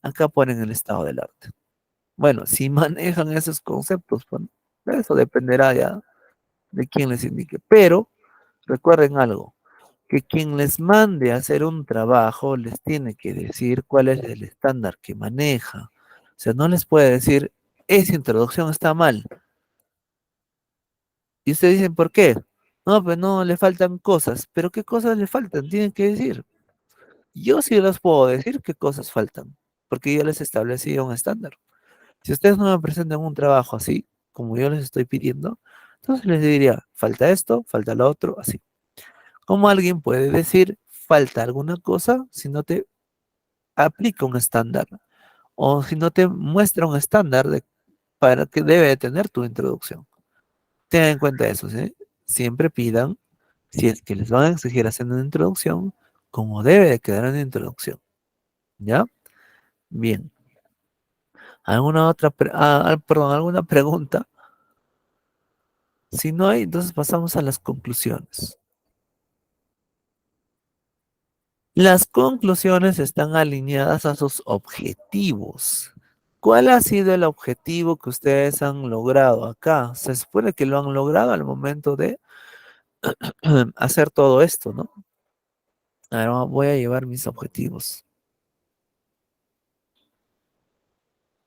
Acá ponen el estado del arte. Bueno, si manejan esos conceptos, pues, eso dependerá ya de quién les indique. Pero recuerden algo, que quien les mande a hacer un trabajo les tiene que decir cuál es el estándar que maneja. O sea, no les puede decir, esa introducción está mal. Y ustedes dicen, ¿por qué? No, pues no, le faltan cosas. ¿Pero qué cosas le faltan? Tienen que decir. Yo sí les puedo decir qué cosas faltan, porque yo les establecí un estándar. Si ustedes no me presentan un trabajo así, como yo les estoy pidiendo, entonces les diría, falta esto, falta lo otro, así. ¿Cómo alguien puede decir, falta alguna cosa si no te aplica un estándar? O si no te muestra un estándar para que debe de tener tu introducción. Tengan en cuenta eso, ¿sí? Siempre pidan, si es que les van a exigir hacer una introducción, como debe de quedar una introducción. ¿Ya? Bien. ¿Alguna otra, perdón, alguna pregunta? Si no hay, entonces pasamos a las conclusiones. Las conclusiones están alineadas a sus objetivos. ¿Cuál ha sido el objetivo que ustedes han logrado acá? Se supone que lo han logrado al momento de hacer todo esto, ¿no? Ahora voy a llevar mis objetivos.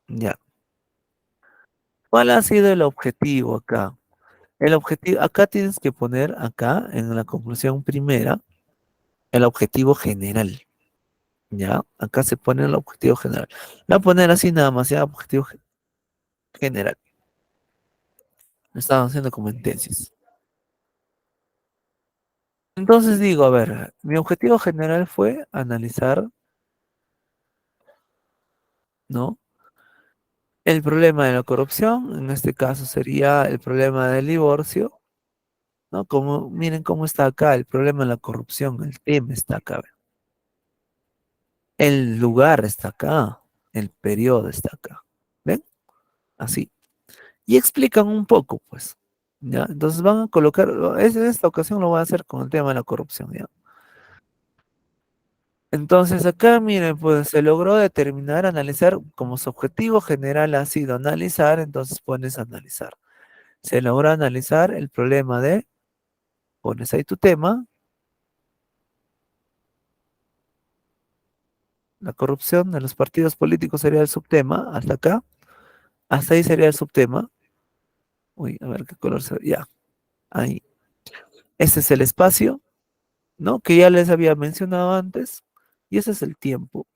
Ya. ¿Cuál ha sido el objetivo acá? El objetivo, acá tienes que poner acá en la conclusión primera el objetivo general. ¿Ya? Acá se pone el objetivo general. Voy a poner así nada más, ya, objetivo general. Lo estaban haciendo como en tesis. Entonces digo, a ver, mi objetivo general fue analizar, ¿no? El problema de la corrupción, en este caso sería el problema del divorcio, ¿no? Como, miren cómo está acá, el problema de la corrupción, el tema está acá, el lugar está acá, el periodo está acá, ¿ven? Así. Y explican un poco, pues, ¿ya? Entonces van a colocar, en esta ocasión lo voy a hacer con el tema de la corrupción, ¿ya? Entonces acá, miren, pues se logró determinar, analizar, como su objetivo general ha sido analizar, entonces pones analizar. Se logró analizar el problema de, pones ahí tu tema, la corrupción de los partidos políticos sería el subtema, hasta acá, hasta ahí sería el subtema. Uy, a ver qué color se ve, ya, ahí. Este es el espacio, ¿no? Que ya les había mencionado antes, y ese es el tiempo.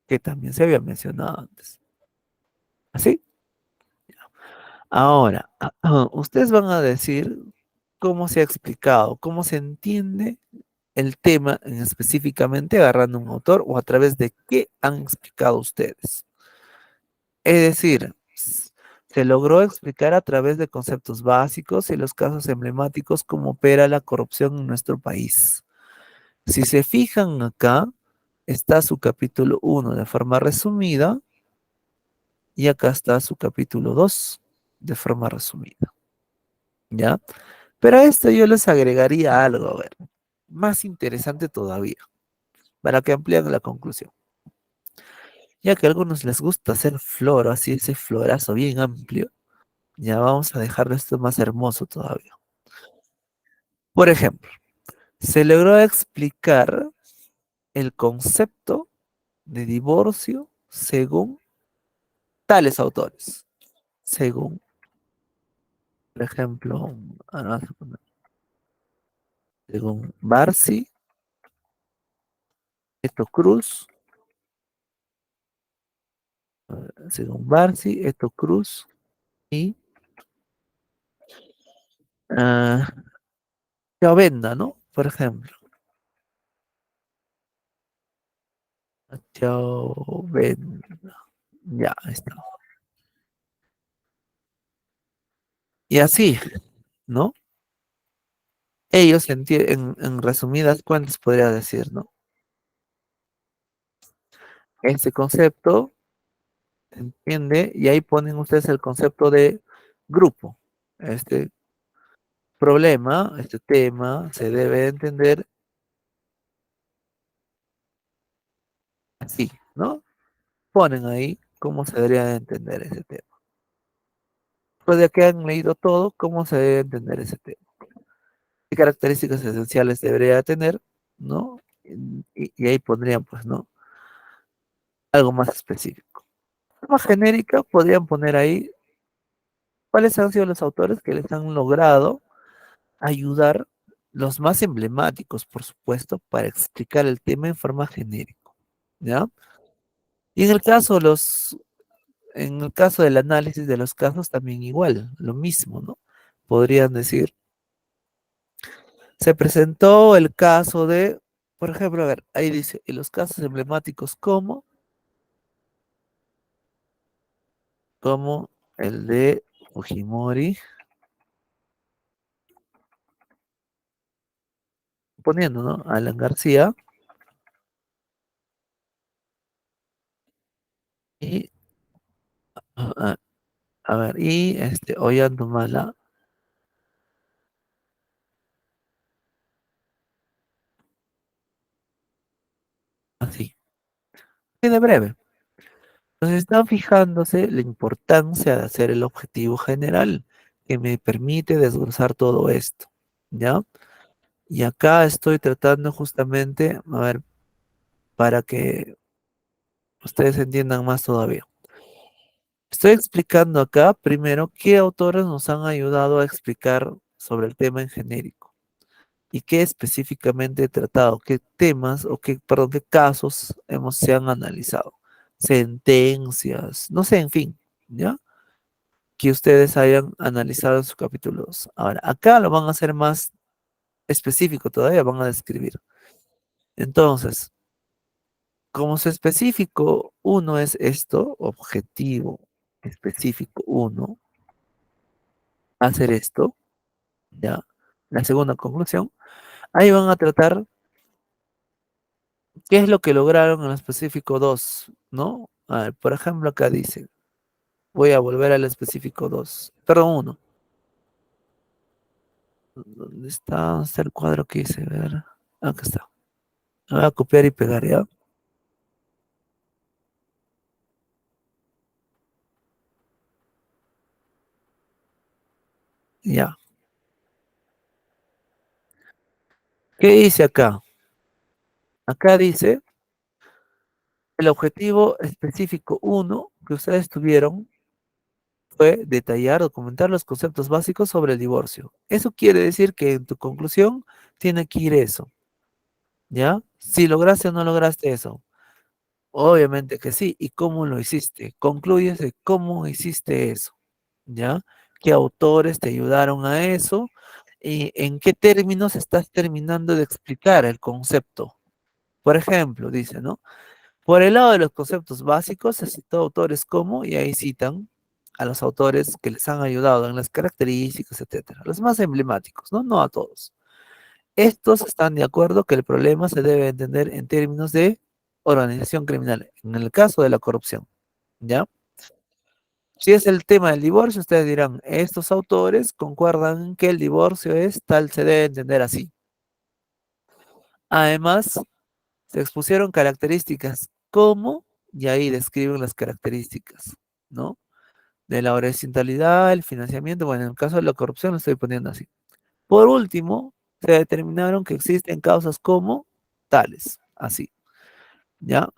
que también se había mencionado antes. ¿Así? Ahora, ustedes van a decir cómo se ha explicado, cómo se entiende el tema en específicamente agarrando un autor o a través de qué han explicado ustedes. Es decir, se logró explicar a través de conceptos básicos y los casos emblemáticos cómo opera la corrupción en nuestro país. Si se fijan acá, está su capítulo 1 de forma resumida y acá está su capítulo 2 de forma resumida. ¿Ya? Pero a esto yo les agregaría algo, a ver, más interesante todavía, para que amplíen la conclusión. Ya que a algunos les gusta hacer floro, así ese florazo bien amplio, ya vamos a dejarlo esto más hermoso todavía. Por ejemplo, se logró explicar el concepto de divorcio según tales autores. Según, por ejemplo, vamos a poner, según Barsi, Eto Cruz, según Barsi, Eto Cruz y uh, Venda, ¿no? Por ejemplo, Venda. Ya, ahí está. Y así, ¿no? Ellos en resumidas cuentas podría decir, ¿no? Este concepto se entiende y ahí ponen ustedes el concepto de grupo. Este problema, este tema se debe entender así, ¿no? Ponen ahí cómo se debería de entender ese tema. Después de que han leído todo, cómo se debe entender ese tema. ¿Qué características esenciales debería tener, ¿no? Y ahí pondrían, pues, ¿no? Algo más específico. De forma genérica, podrían poner ahí cuáles han sido los autores que les han logrado ayudar, los más emblemáticos, por supuesto, para explicar el tema en forma genérica, ¿ya? Y en el caso del análisis de los casos, también igual, lo mismo, ¿no? Podrían decir, se presentó el caso de, por ejemplo, a ver, ahí dice, en los casos emblemáticos como el de Fujimori, poniendo, ¿no? Alan García y, a, a ver, y Ollanta así, y de breve. Entonces están fijándose la importancia de hacer el objetivo general que me permite desglosar todo esto, ¿ya? Y acá estoy tratando justamente, a ver, para que ustedes entiendan más todavía. Estoy explicando acá primero qué autores nos han ayudado a explicar sobre el tema en genérico y qué específicamente he tratado, qué temas o qué, perdón, qué casos se han analizado, sentencias, no sé, en fin, ¿ya? Que ustedes hayan analizado en su capítulo 2. Ahora, acá lo van a hacer más específico todavía, van a describir. Entonces, como su específico uno es esto, objetivo específico uno, hacer esto, ya. La segunda conclusión, ahí van a tratar qué es lo que lograron en el específico 2, ¿no? A ver, por ejemplo, acá dice, voy a volver al específico 2, perdón, uno. ¿Dónde está? ¿Dónde está el cuadro que hice? A ver, acá está. Lo voy a copiar y pegar, ¿ya? Ya. ¿Qué dice acá? Acá dice, el objetivo específico uno que ustedes tuvieron fue detallar o comentar los conceptos básicos sobre el divorcio. Eso quiere decir que en tu conclusión tiene que ir eso, ¿ya? Si lograste o no lograste eso. Obviamente que sí. ¿Y cómo lo hiciste? Concluyes de cómo hiciste eso, ¿ya? ¿Qué autores te ayudaron a eso? ¿Y en qué términos estás terminando de explicar el concepto? Por ejemplo, dice, ¿no? Por el lado de los conceptos básicos, se citó autores como, y ahí citan a los autores que les han ayudado en las características, etcétera. Los más emblemáticos, ¿no? No a todos. Estos están de acuerdo que el problema se debe entender en términos de organización criminal, en el caso de la corrupción, ¿ya? Si es el tema del divorcio, ustedes dirán, estos autores concuerdan que el divorcio es tal, se debe entender así. Además, se expusieron características como, y ahí describen las características, ¿no? De la horizontalidad, el financiamiento, bueno, en el caso de la corrupción lo estoy poniendo así. Por último, se determinaron que existen causas como tales, así, ¿ya?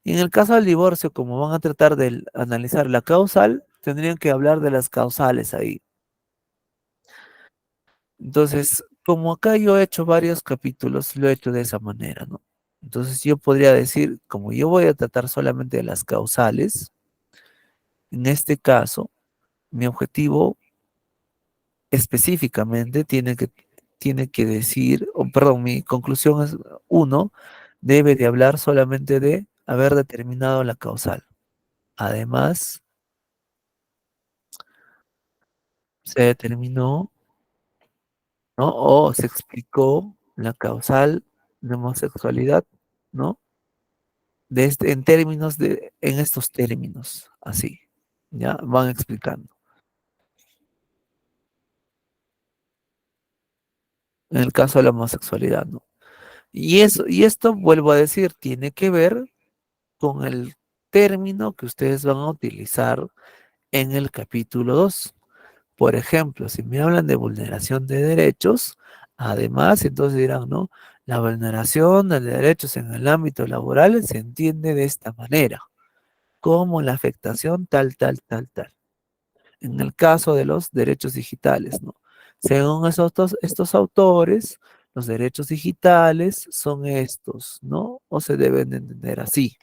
Y en el caso del divorcio, como van a tratar de analizar la causal, tendrían que hablar de las causales ahí. Entonces, como acá yo he hecho varios capítulos, lo he hecho de esa manera, ¿no? Entonces yo podría decir, como yo voy a tratar solamente de las causales, en este caso, mi objetivo específicamente tiene que decir, o perdón, mi conclusión es, uno, debe de hablar solamente de haber determinado la causal. Además, se determinó, ¿no? O se explicó la causal de homosexualidad, ¿no? En términos en estos términos, así, ¿ya? Van explicando. En el caso de la homosexualidad, ¿no? Y esto, vuelvo a decir, tiene que ver con el término que ustedes van a utilizar en el capítulo 2. Por ejemplo, si me hablan de vulneración de derechos, además, entonces dirán, ¿no? La vulneración de derechos en el ámbito laboral se entiende de esta manera, como la afectación tal, tal, tal, tal. En el caso de los derechos digitales, ¿no? Según estos autores, los derechos digitales son estos, ¿no? O se deben entender así,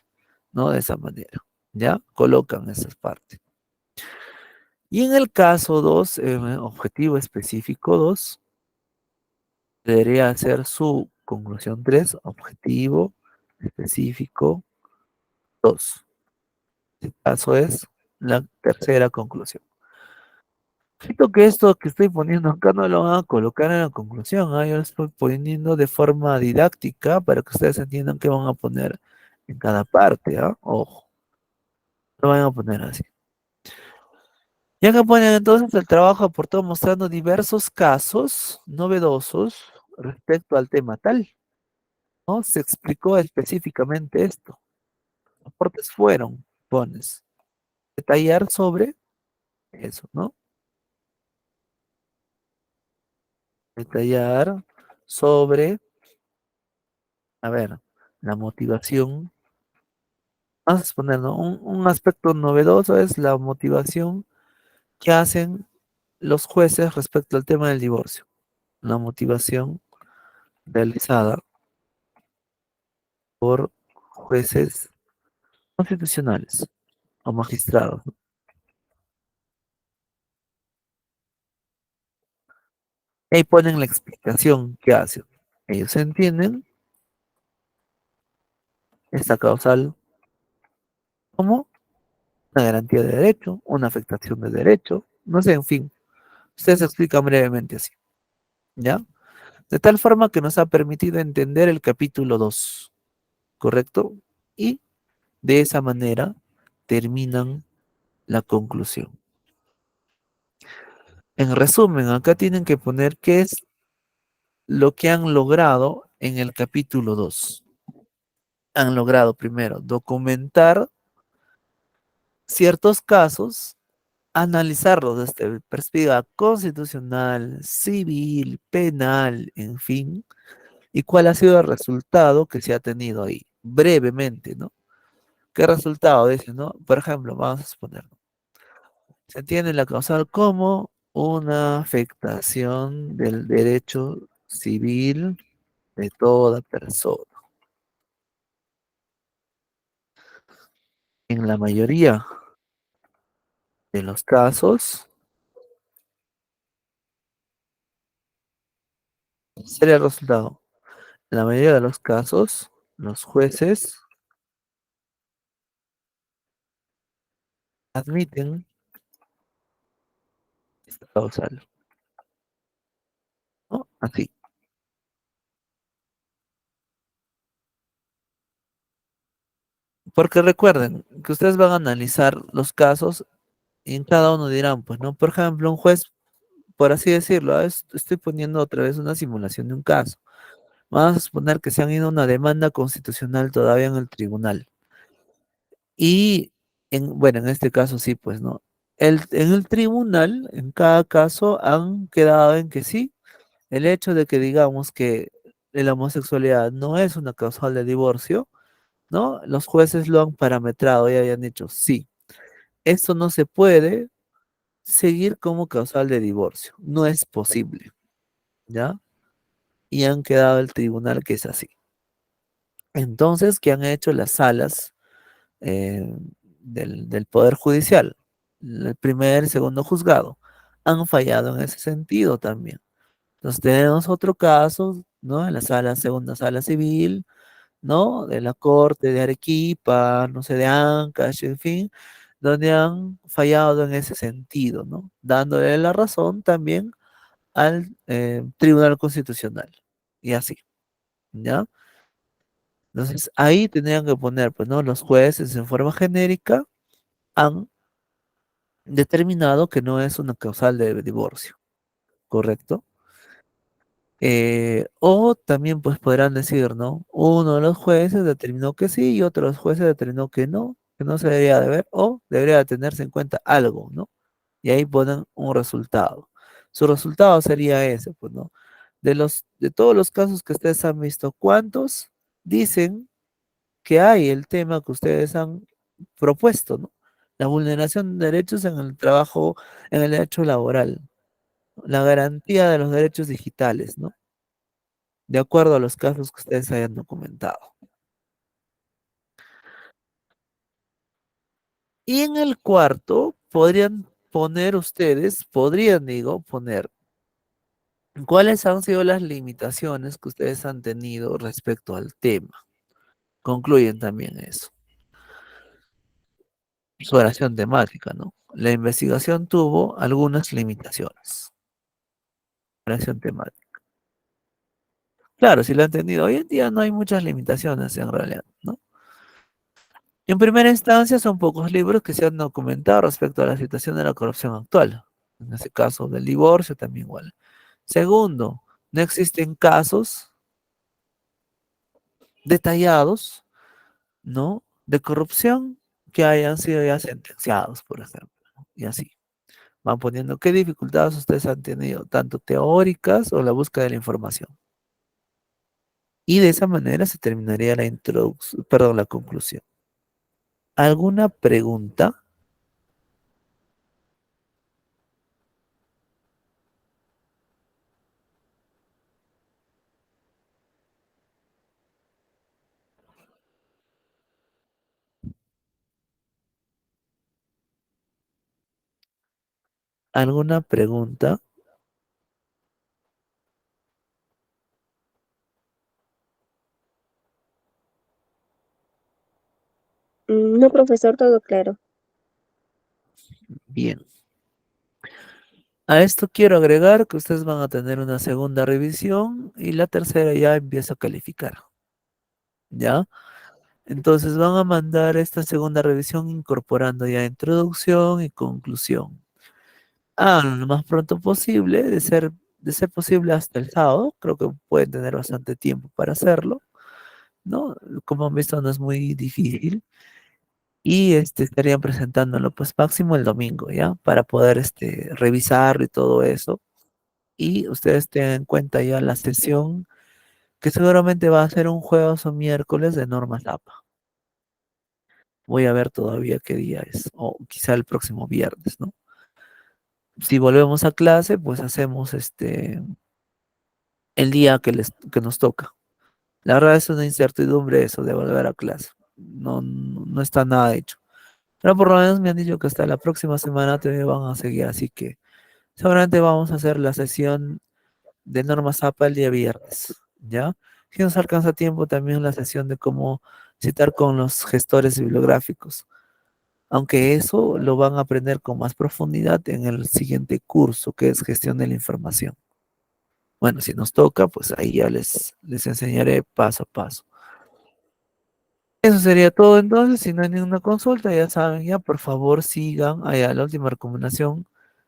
¿no? De esa manera, ¿ya? Colocan esas partes. Y en el caso 2, objetivo específico 2, debería ser su conclusión 3, objetivo específico 2. El caso es la tercera conclusión. Siento que esto que estoy poniendo acá no lo van a colocar en la conclusión, ¿ah? Yo lo estoy poniendo de forma didáctica para que ustedes entiendan qué van a poner en cada parte, ¿ah? Ojo, lo van a poner así. Ya que ponen entonces el trabajo aportó mostrando diversos casos novedosos respecto al tema tal, ¿no? Se explicó específicamente esto. Los aportes fueron, pones, detallar sobre eso, ¿no? Detallar sobre, a ver, la motivación. Vamos a exponer, ¿no? Un aspecto novedoso es la motivación que hacen los jueces respecto al tema del divorcio. La motivación realizada por jueces constitucionales o magistrados, ¿no? Y ahí ponen la explicación que hacen. Ellos entienden esta causal como una garantía de derecho, una afectación de derecho, no sé, en fin. Ustedes explican brevemente así, ¿ya? De tal forma que nos ha permitido entender el capítulo 2, ¿correcto? Y de esa manera terminan la conclusión. En resumen, acá tienen que poner qué es lo que han logrado en el capítulo 2. Han logrado primero documentar ciertos casos, analizarlos desde perspectiva constitucional, civil, penal, en fin, y cuál ha sido el resultado que se ha tenido ahí, brevemente, ¿no? ¿Qué resultado? Dice, ¿no? Por ejemplo, vamos a suponer, ¿no? Se entiende la causal como una afectación del derecho civil de toda persona. En la mayoría de los casos, sería el resultado. En la mayoría de los casos, los jueces admiten esta causal, ¿no? Así. Porque recuerden que ustedes van a analizar los casos y en cada uno dirán, pues, ¿no? Por ejemplo, un juez, por así decirlo, estoy poniendo otra vez una simulación de un caso. Vamos a suponer que se han ido a una demanda constitucional todavía en el tribunal. Y, bueno, en este caso sí, pues, ¿no? En el tribunal, en cada caso, han quedado en que sí, el hecho de que digamos que la homosexualidad no es una causal de divorcio, ¿no? Los jueces lo han parametrado y hayan dicho, sí, esto no se puede seguir como causal de divorcio, no es posible, ¿ya? Y han quedado el tribunal que es así. Entonces, ¿qué han hecho las salas eh, del Poder Judicial? El primer y segundo juzgado han fallado en ese sentido también. Entonces, tenemos otro caso, ¿no? En la segunda sala civil, ¿no? De la Corte de Arequipa, no sé, de Ancash, en fin, donde han fallado en ese sentido, ¿no? Dándole la razón también al Tribunal Constitucional. Y así, ¿ya? Entonces, ahí tendrían que poner, pues, ¿no? Los jueces en forma genérica han determinado que no es una causal de divorcio, ¿correcto? O también, pues, podrán decir, ¿no? Uno de los jueces determinó que sí y otro de los jueces determinó que no se debería de ver o debería de tenerse en cuenta algo, ¿no? Y ahí ponen un resultado. Su resultado sería ese, pues, ¿no? De todos los casos que ustedes han visto, ¿cuántos dicen que hay el tema que ustedes han propuesto, ¿no? La vulneración de derechos en el trabajo, en el derecho laboral, ¿no? La garantía de los derechos digitales, ¿no? De acuerdo a los casos que ustedes hayan documentado. Y en el cuarto, podrían, digo, poner cuáles han sido las limitaciones que ustedes han tenido respecto al tema. Concluyen también eso. Su oración temática, ¿no? La investigación tuvo algunas limitaciones. Oración temática. Claro, si lo han tenido. Hoy en día no hay muchas limitaciones en realidad, ¿no? En primera instancia, son pocos libros que se han documentado respecto a la situación de la corrupción actual. En este caso del divorcio también igual. Segundo, no existen casos detallados, ¿no? De corrupción que hayan sido ya sentenciados, por ejemplo, ¿no? Y así. Van poniendo qué dificultades ustedes han tenido, tanto teóricas o la búsqueda de la información. Y de esa manera se terminaría la introducción, perdón, la conclusión. ¿Alguna pregunta? ¿Alguna pregunta? No, profesor, todo claro. Bien. A esto quiero agregar que ustedes van a tener una segunda revisión y la tercera ya empieza a calificar. ¿Ya? Entonces van a mandar esta segunda revisión incorporando ya introducción y conclusión. Lo más pronto posible, de ser posible hasta el sábado, creo que pueden tener bastante tiempo para hacerlo, ¿no? Como han visto, no es muy difícil. Y estarían presentándolo pues máximo el domingo, ¿ya? Para poder revisarlo y todo eso. Y ustedes tengan en cuenta ya la sesión, que seguramente va a ser un jueves o miércoles de normas APA. Voy a ver todavía qué día es, o quizá el próximo viernes, ¿no? Si volvemos a clase, pues hacemos el día que nos toca. La verdad es una incertidumbre eso de volver a clase. No, no está nada hecho. Pero por lo menos me han dicho que hasta la próxima semana te van a seguir, así que seguramente vamos a hacer la sesión de normas APA el día viernes, ¿ya? Si nos alcanza tiempo también la sesión de cómo citar con los gestores bibliográficos, aunque eso lo van a aprender con más profundidad en el siguiente curso, que es gestión de la información. Bueno, si nos toca, pues ahí ya les enseñaré paso a paso. Eso sería todo entonces, si no hay ninguna consulta, ya saben, ya por favor sigan, allá la última recomendación,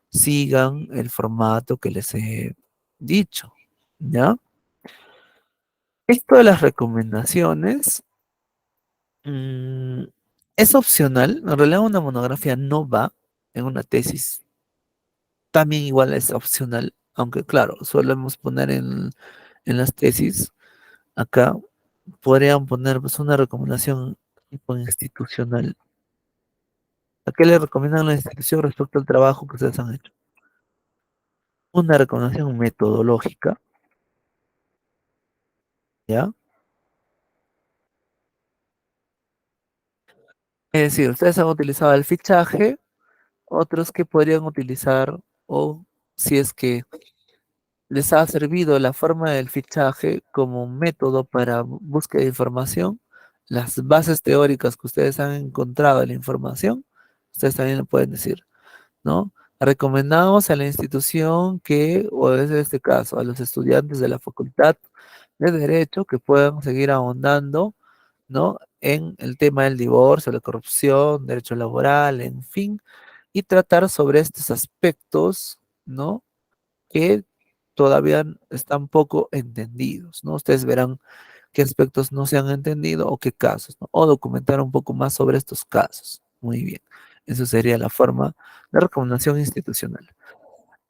sigan el formato que les he dicho, ¿ya? Esto de las recomendaciones mm, es opcional, en realidad una monografía no va en una tesis, también igual es opcional, aunque claro, solemos poner en las tesis, acá podrían poner pues, una recomendación tipo institucional. ¿A qué le recomiendan la institución respecto al trabajo que ustedes han hecho? Una recomendación metodológica, ¿ya? Es decir, ustedes han utilizado el fichaje, otros que podrían utilizar, o si es que les ha servido la forma del fichaje como un método para búsqueda de información, las bases teóricas que ustedes han encontrado en la información, ustedes también lo pueden decir, ¿no? Recomendamos a la institución que, o en este caso, a los estudiantes de la Facultad de Derecho que puedan seguir ahondando, ¿no? En el tema del divorcio, la corrupción, derecho laboral, en fin, y tratar sobre estos aspectos, ¿no? Que todavía están poco entendidos, ¿no? Ustedes verán qué aspectos no se han entendido o qué casos, ¿no? O documentar un poco más sobre estos casos. Muy bien. Eso sería la forma de recomendación institucional.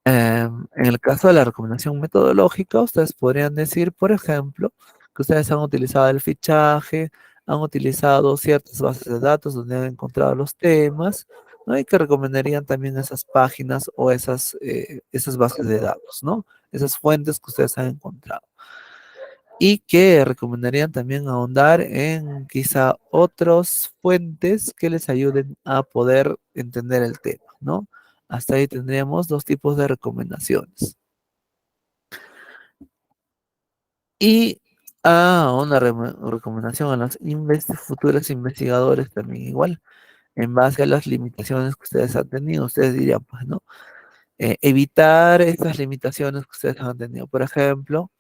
En el caso de la recomendación metodológica, ustedes podrían decir, por ejemplo, que ustedes han utilizado el fichaje, han utilizado ciertas bases de datos donde han encontrado los temas, ¿no? Y que recomendarían también esas páginas o esas bases de datos, ¿no? Esas fuentes que ustedes han encontrado. Y que recomendarían también ahondar en quizá otras fuentes que les ayuden a poder entender el tema, ¿no? Hasta ahí tendríamos dos tipos de recomendaciones. Y una recomendación a los futuros investigadores también igual, en base a las limitaciones que ustedes han tenido, ustedes dirían, pues, ¿no? Evitar estas limitaciones que ustedes han tenido. Por ejemplo,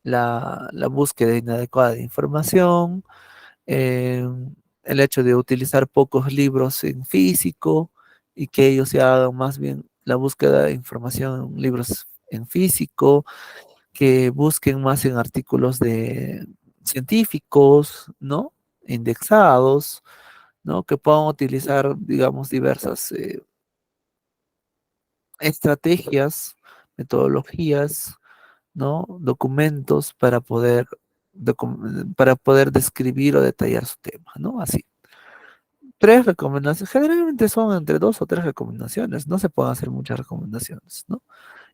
la búsqueda inadecuada de información, eh, el hecho de utilizar pocos libros en físico y que ellos se hagan más bien la búsqueda de información en libros en físico, que busquen más en artículos de científicos, ¿no? Indexados, ¿no? Que puedan utilizar, digamos, diversas estrategias, metodologías, ¿no? Documentos para poder describir o detallar su tema, ¿no? Así. Tres recomendaciones, generalmente son entre dos o tres recomendaciones, no se pueden hacer muchas recomendaciones, ¿no?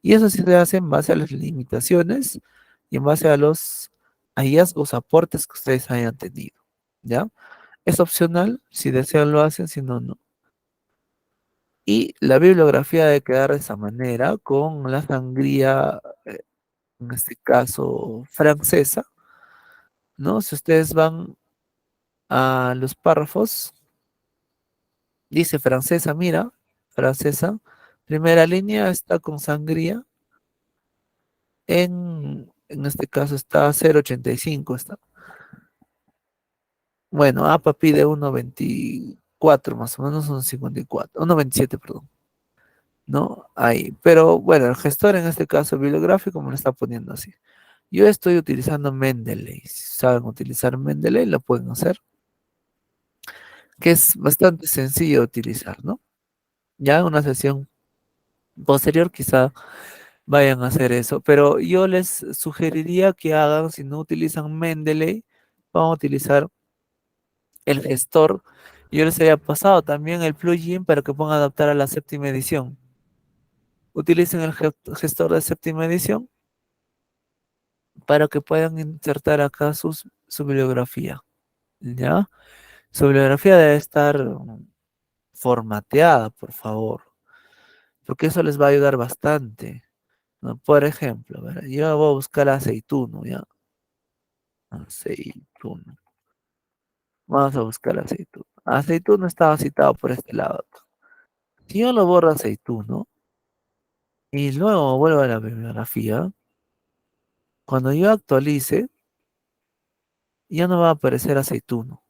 Y eso sí se hace en base a las limitaciones y en base a los hallazgos, aportes que ustedes hayan tenido, ¿ya? Es opcional, si desean lo hacen, si no, no. Y la bibliografía debe quedar de esa manera, con la sangría, en este caso, francesa, ¿no? Si ustedes van a los párrafos, dice francesa, mira, francesa, primera línea está con sangría, en este caso está 0,85, está. Bueno, APA pide 1,24 más o menos, 1,54, 1,27, perdón, ¿no? Ahí, pero bueno, el gestor en este caso bibliográfico me lo está poniendo así. Yo estoy utilizando Mendeley, si saben utilizar Mendeley, lo pueden hacer, que es bastante sencillo de utilizar, ¿no? Ya en una sesión posterior quizá vayan a hacer eso, pero yo les sugeriría que hagan, si no utilizan Mendeley, van a utilizar el gestor. Yo les había pasado también el plugin para que puedan adaptar a la séptima edición. Utilicen el gestor de séptima edición para que puedan insertar acá su bibliografía, ¿ya? Su bibliografía debe estar formateada, por favor, porque eso les va a ayudar bastante, ¿no? Por ejemplo, a ver, yo voy a buscar aceituno, ¿ya? Aceituno. Vamos a buscar aceituno. Aceituno estaba citado por este lado. Si yo lo borro aceituno y luego vuelvo a la bibliografía, cuando yo actualice, ya no va a aparecer aceituno.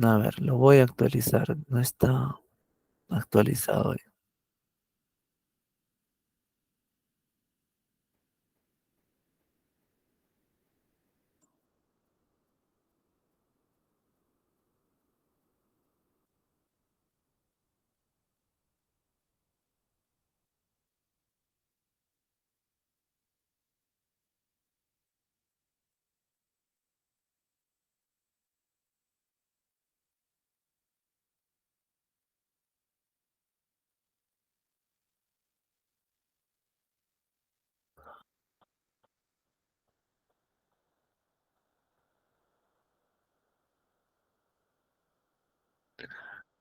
A ver, lo voy a actualizar. No está actualizado.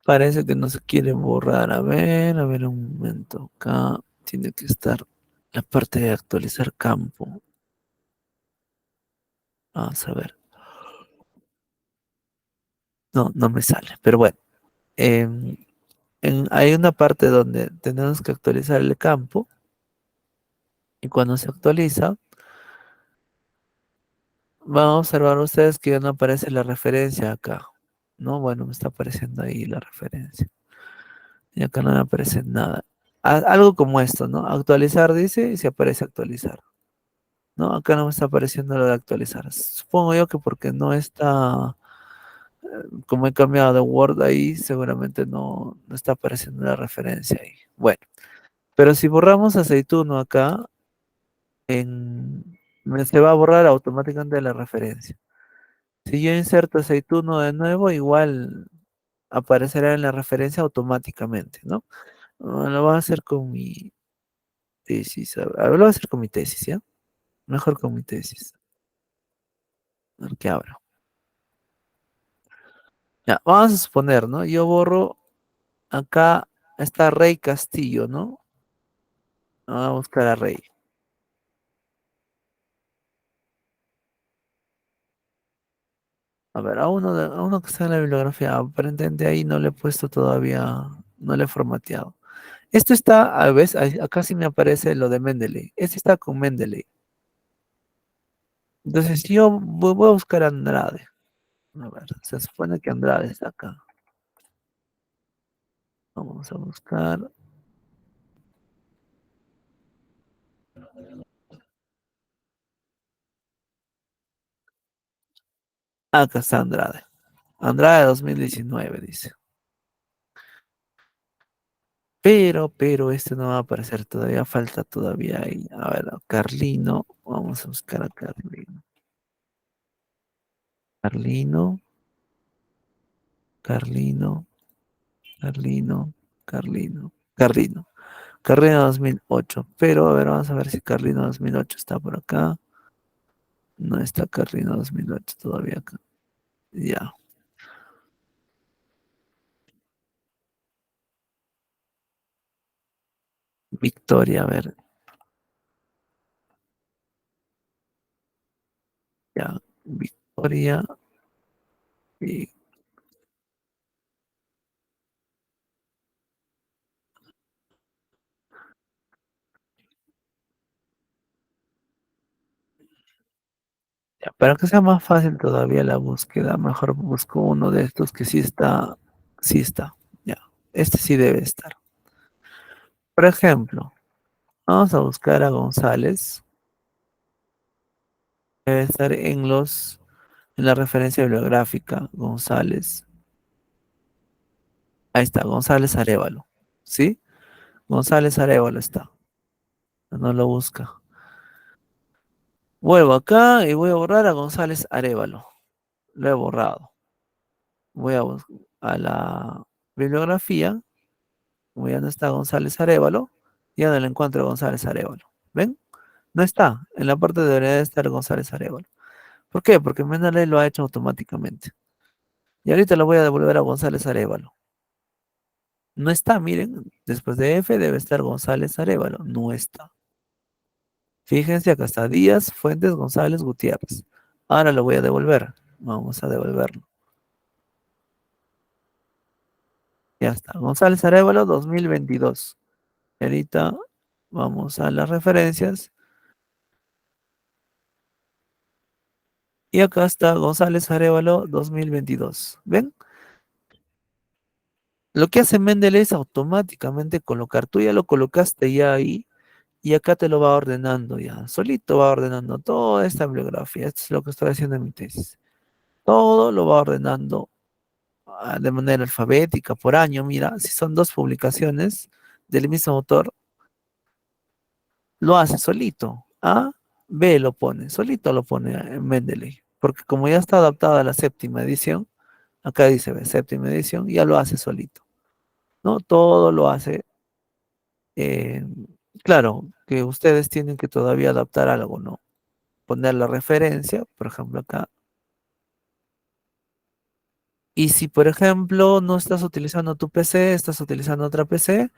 Parece que no se quiere borrar. A ver un momento. Acá tiene que estar la parte de actualizar campo. Vamos a ver. No, no me sale. Pero bueno, em, hay una parte donde tenemos que actualizar el campo y cuando se actualiza, van a observar ustedes que ya no aparece la referencia acá. No, bueno, me está apareciendo ahí la referencia. Y acá no me aparece nada. Algo como esto, ¿no? Actualizar dice y se aparece actualizar. No, acá no me está apareciendo lo de actualizar. Supongo yo que porque no está, como he cambiado de Word ahí, seguramente no está apareciendo la referencia ahí. Bueno, pero si borramos aceituno acá, se va a borrar automáticamente la referencia. Si yo inserto aceituno de nuevo, igual aparecerá en la referencia automáticamente, ¿no? Lo voy a hacer con mi tesis. Lo voy a hacer con mi tesis, ¿ya? Mejor con mi tesis. A ver qué abro. Ya, vamos a suponer, ¿no? Yo borro acá está Rey Castillo, ¿no? Vamos a buscar a Rey. A ver, a uno que está en la bibliografía, aparentemente ahí no le he puesto todavía, no le he formateado. Esto está, a ver, acá sí me aparece lo de Mendeley. Este está con Mendeley. Entonces yo voy a buscar a Andrade. A ver, se supone que Andrade está acá. Vamos a buscar. Acá está Andrade. Andrade 2019 dice. Pero este no va a aparecer todavía, falta todavía ahí. A ver, Carlino. Vamos a buscar a Carlino. Carlino, Carlino, Carlino, Carlino, Carlino. Carlino 2008. Pero a ver, vamos a ver si Carlino 2008 está por acá. No está Carlino 2008 todavía acá. Ya. Victoria, a ver. Ya. Victoria. Y, ya, para que sea más fácil todavía la búsqueda, mejor busco uno de estos que sí está. Sí está. Ya. Este sí debe estar. Por ejemplo, vamos a buscar a González. Debe estar en la referencia bibliográfica, González. Ahí está, González Arévalo. ¿Sí? González Arévalo está. No lo busca. Vuelvo acá y voy a borrar a González Arévalo. Lo he borrado. Voy a la bibliografía. Como ya no está González Arévalo, ya no le encuentro a González Arévalo. ¿Ven? No está. En la parte debería de estar González Arévalo. ¿Por qué? Porque Mendeley lo ha hecho automáticamente. Y ahorita lo voy a devolver a González Arévalo. No está, miren, después de F debe estar González Arévalo. No está. Fíjense, acá está Díaz, Fuentes, González, Gutiérrez. Ahora lo voy a devolver. Vamos a devolverlo. Ya está. González Arévalo 2022. Ahorita vamos a las referencias. Y acá está González Arévalo 2022. ¿Ven? Lo que hace Mendeley es automáticamente colocar. Tú ya lo colocaste ya ahí y acá te lo va ordenando ya. Solito va ordenando toda esta bibliografía. Esto es lo que estoy haciendo en mi tesis. Todo lo va ordenando de manera alfabética por año. Mira, si son dos publicaciones del mismo autor, lo hace solito. A, B lo pone, solito lo pone en Mendeley. Porque como ya está adaptada a la séptima edición, acá dice séptima edición, ya lo hace solito. ¿No? Todo lo hace. eh, claro, que ustedes tienen que todavía adaptar algo, ¿no? Poner la referencia, por ejemplo, acá. Y si, por ejemplo, no estás utilizando tu PC, estás utilizando otra PC,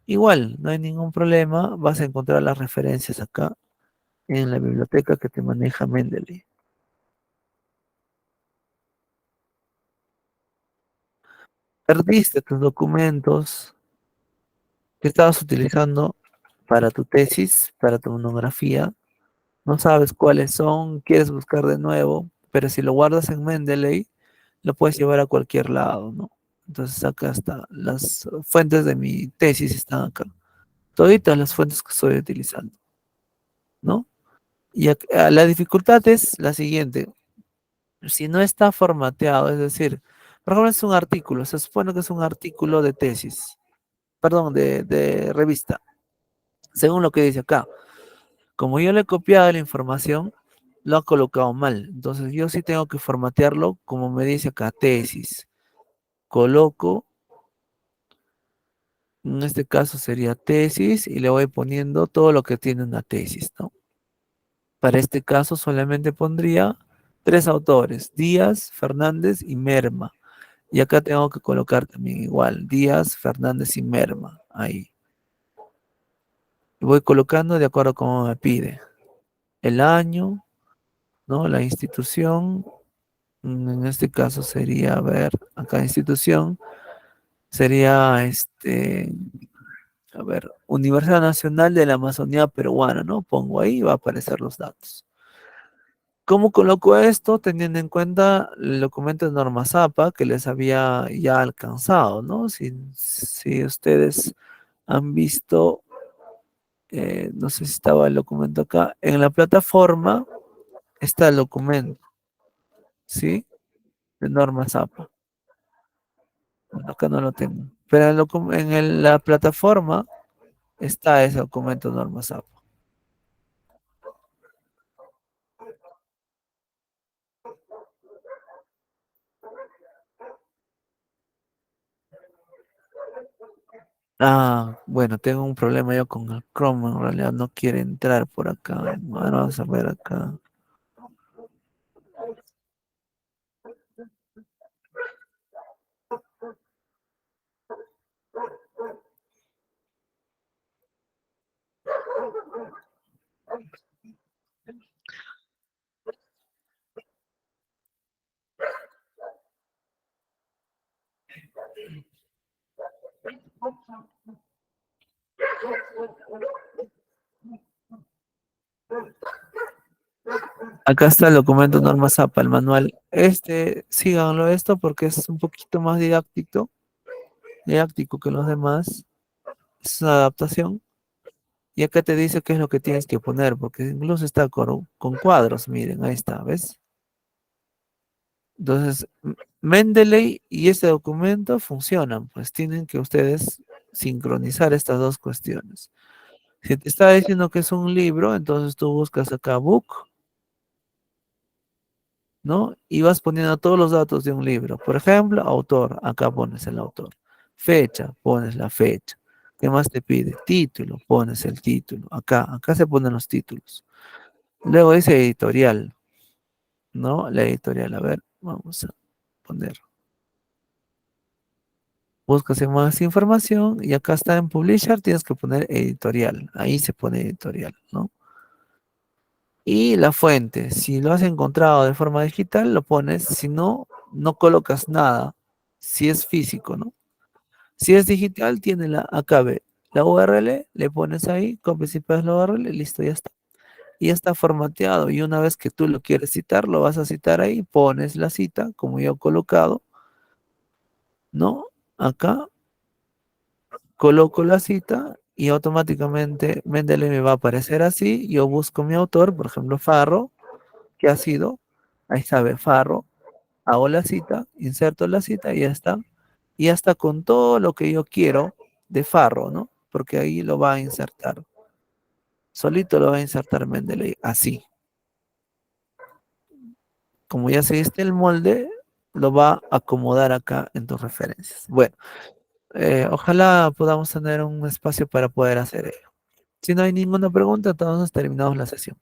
igual, no hay ningún problema, vas a encontrar las referencias acá en la biblioteca que te maneja Mendeley. Perdiste tus documentos que estabas utilizando para tu tesis, para tu monografía, no sabes cuáles son, quieres buscar de nuevo, pero si lo guardas en Mendeley, lo puedes llevar a cualquier lado, ¿no? Entonces acá está, las fuentes de mi tesis están acá, toditas las fuentes que estoy utilizando, ¿no? Y la dificultad es la siguiente, si no está formateado, es decir, por ejemplo, es un artículo, se supone que es un artículo de tesis, perdón, de revista, según lo que dice acá. Como yo le he copiado la información, lo ha colocado mal. Entonces yo sí tengo que formatearlo como me dice acá, tesis. Coloco, en este caso sería tesis, y le voy poniendo todo lo que tiene una tesis, ¿no? Para este caso solamente pondría tres autores, Díaz, Fernández y Merma. Y acá tengo que colocar también igual, Díaz, Fernández y Merma, ahí. Y voy colocando de acuerdo a cómo me pide. El año, ¿no? La institución, en este caso sería, a ver, acá institución, sería a ver, Universidad Nacional de la Amazonía Peruana, ¿no? Pongo ahí y va a aparecer los datos. ¿Cómo coloco esto? Teniendo en cuenta el documento de norma ZAPA que les había ya alcanzado, ¿no? Si ustedes han visto, no sé si estaba el documento acá, en la plataforma está el documento, ¿sí? De norma ZAPA. Bueno, acá no lo tengo. Pero la plataforma está ese documento de norma ZAPA. Ah, bueno, tengo un problema yo con el Chrome, en realidad no quiere entrar por acá. Bueno, vamos a ver acá. Acá está el documento norma ZAPA, el manual. Síganlo esto porque es un poquito más didáctico que los demás. Es una adaptación. Y acá te dice qué es lo que tienes que poner, porque incluso está con cuadros, miren, ahí está, ¿ves? Entonces, Mendeley y este documento funcionan, pues tienen que ustedes sincronizar estas dos cuestiones. Si te está diciendo que es un libro, entonces tú buscas acá book, ¿no? Y vas poniendo todos los datos de un libro. Por ejemplo, autor, acá pones el autor. Fecha, pones la fecha. ¿Qué más te pide? Título, pones el título. Acá se ponen los títulos. Luego dice editorial. ¿no? La editorial, a ver, vamos a poner. Buscas en más información y acá está en Publisher, tienes que poner editorial. Ahí se pone editorial, ¿no? Y la fuente, si lo has encontrado de forma digital, lo pones, si no, no colocas nada, si es físico, ¿no? Si es digital, tiene acá ve, la URL, le pones ahí, copias y pegas la URL, listo, ya está. Y ya está formateado. Y una vez que tú lo quieres citar, lo vas a citar ahí, pones la cita, como yo he colocado, ¿no? Acá coloco la cita y automáticamente Mendeley me va a aparecer así. Yo busco mi autor, por ejemplo, Farro, que ha sido, ahí sabe, Farro, hago la cita, inserto la cita y ya está. Y ya está con todo lo que yo quiero de Farro, ¿no? Porque ahí lo va a insertar. Solito lo va a insertar Mendeley, así. Como ya seguiste el molde, lo va a acomodar acá en tus referencias. Bueno, ojalá podamos tener un espacio para poder hacer ello. Si no hay ninguna pregunta, entonces terminamos la sesión.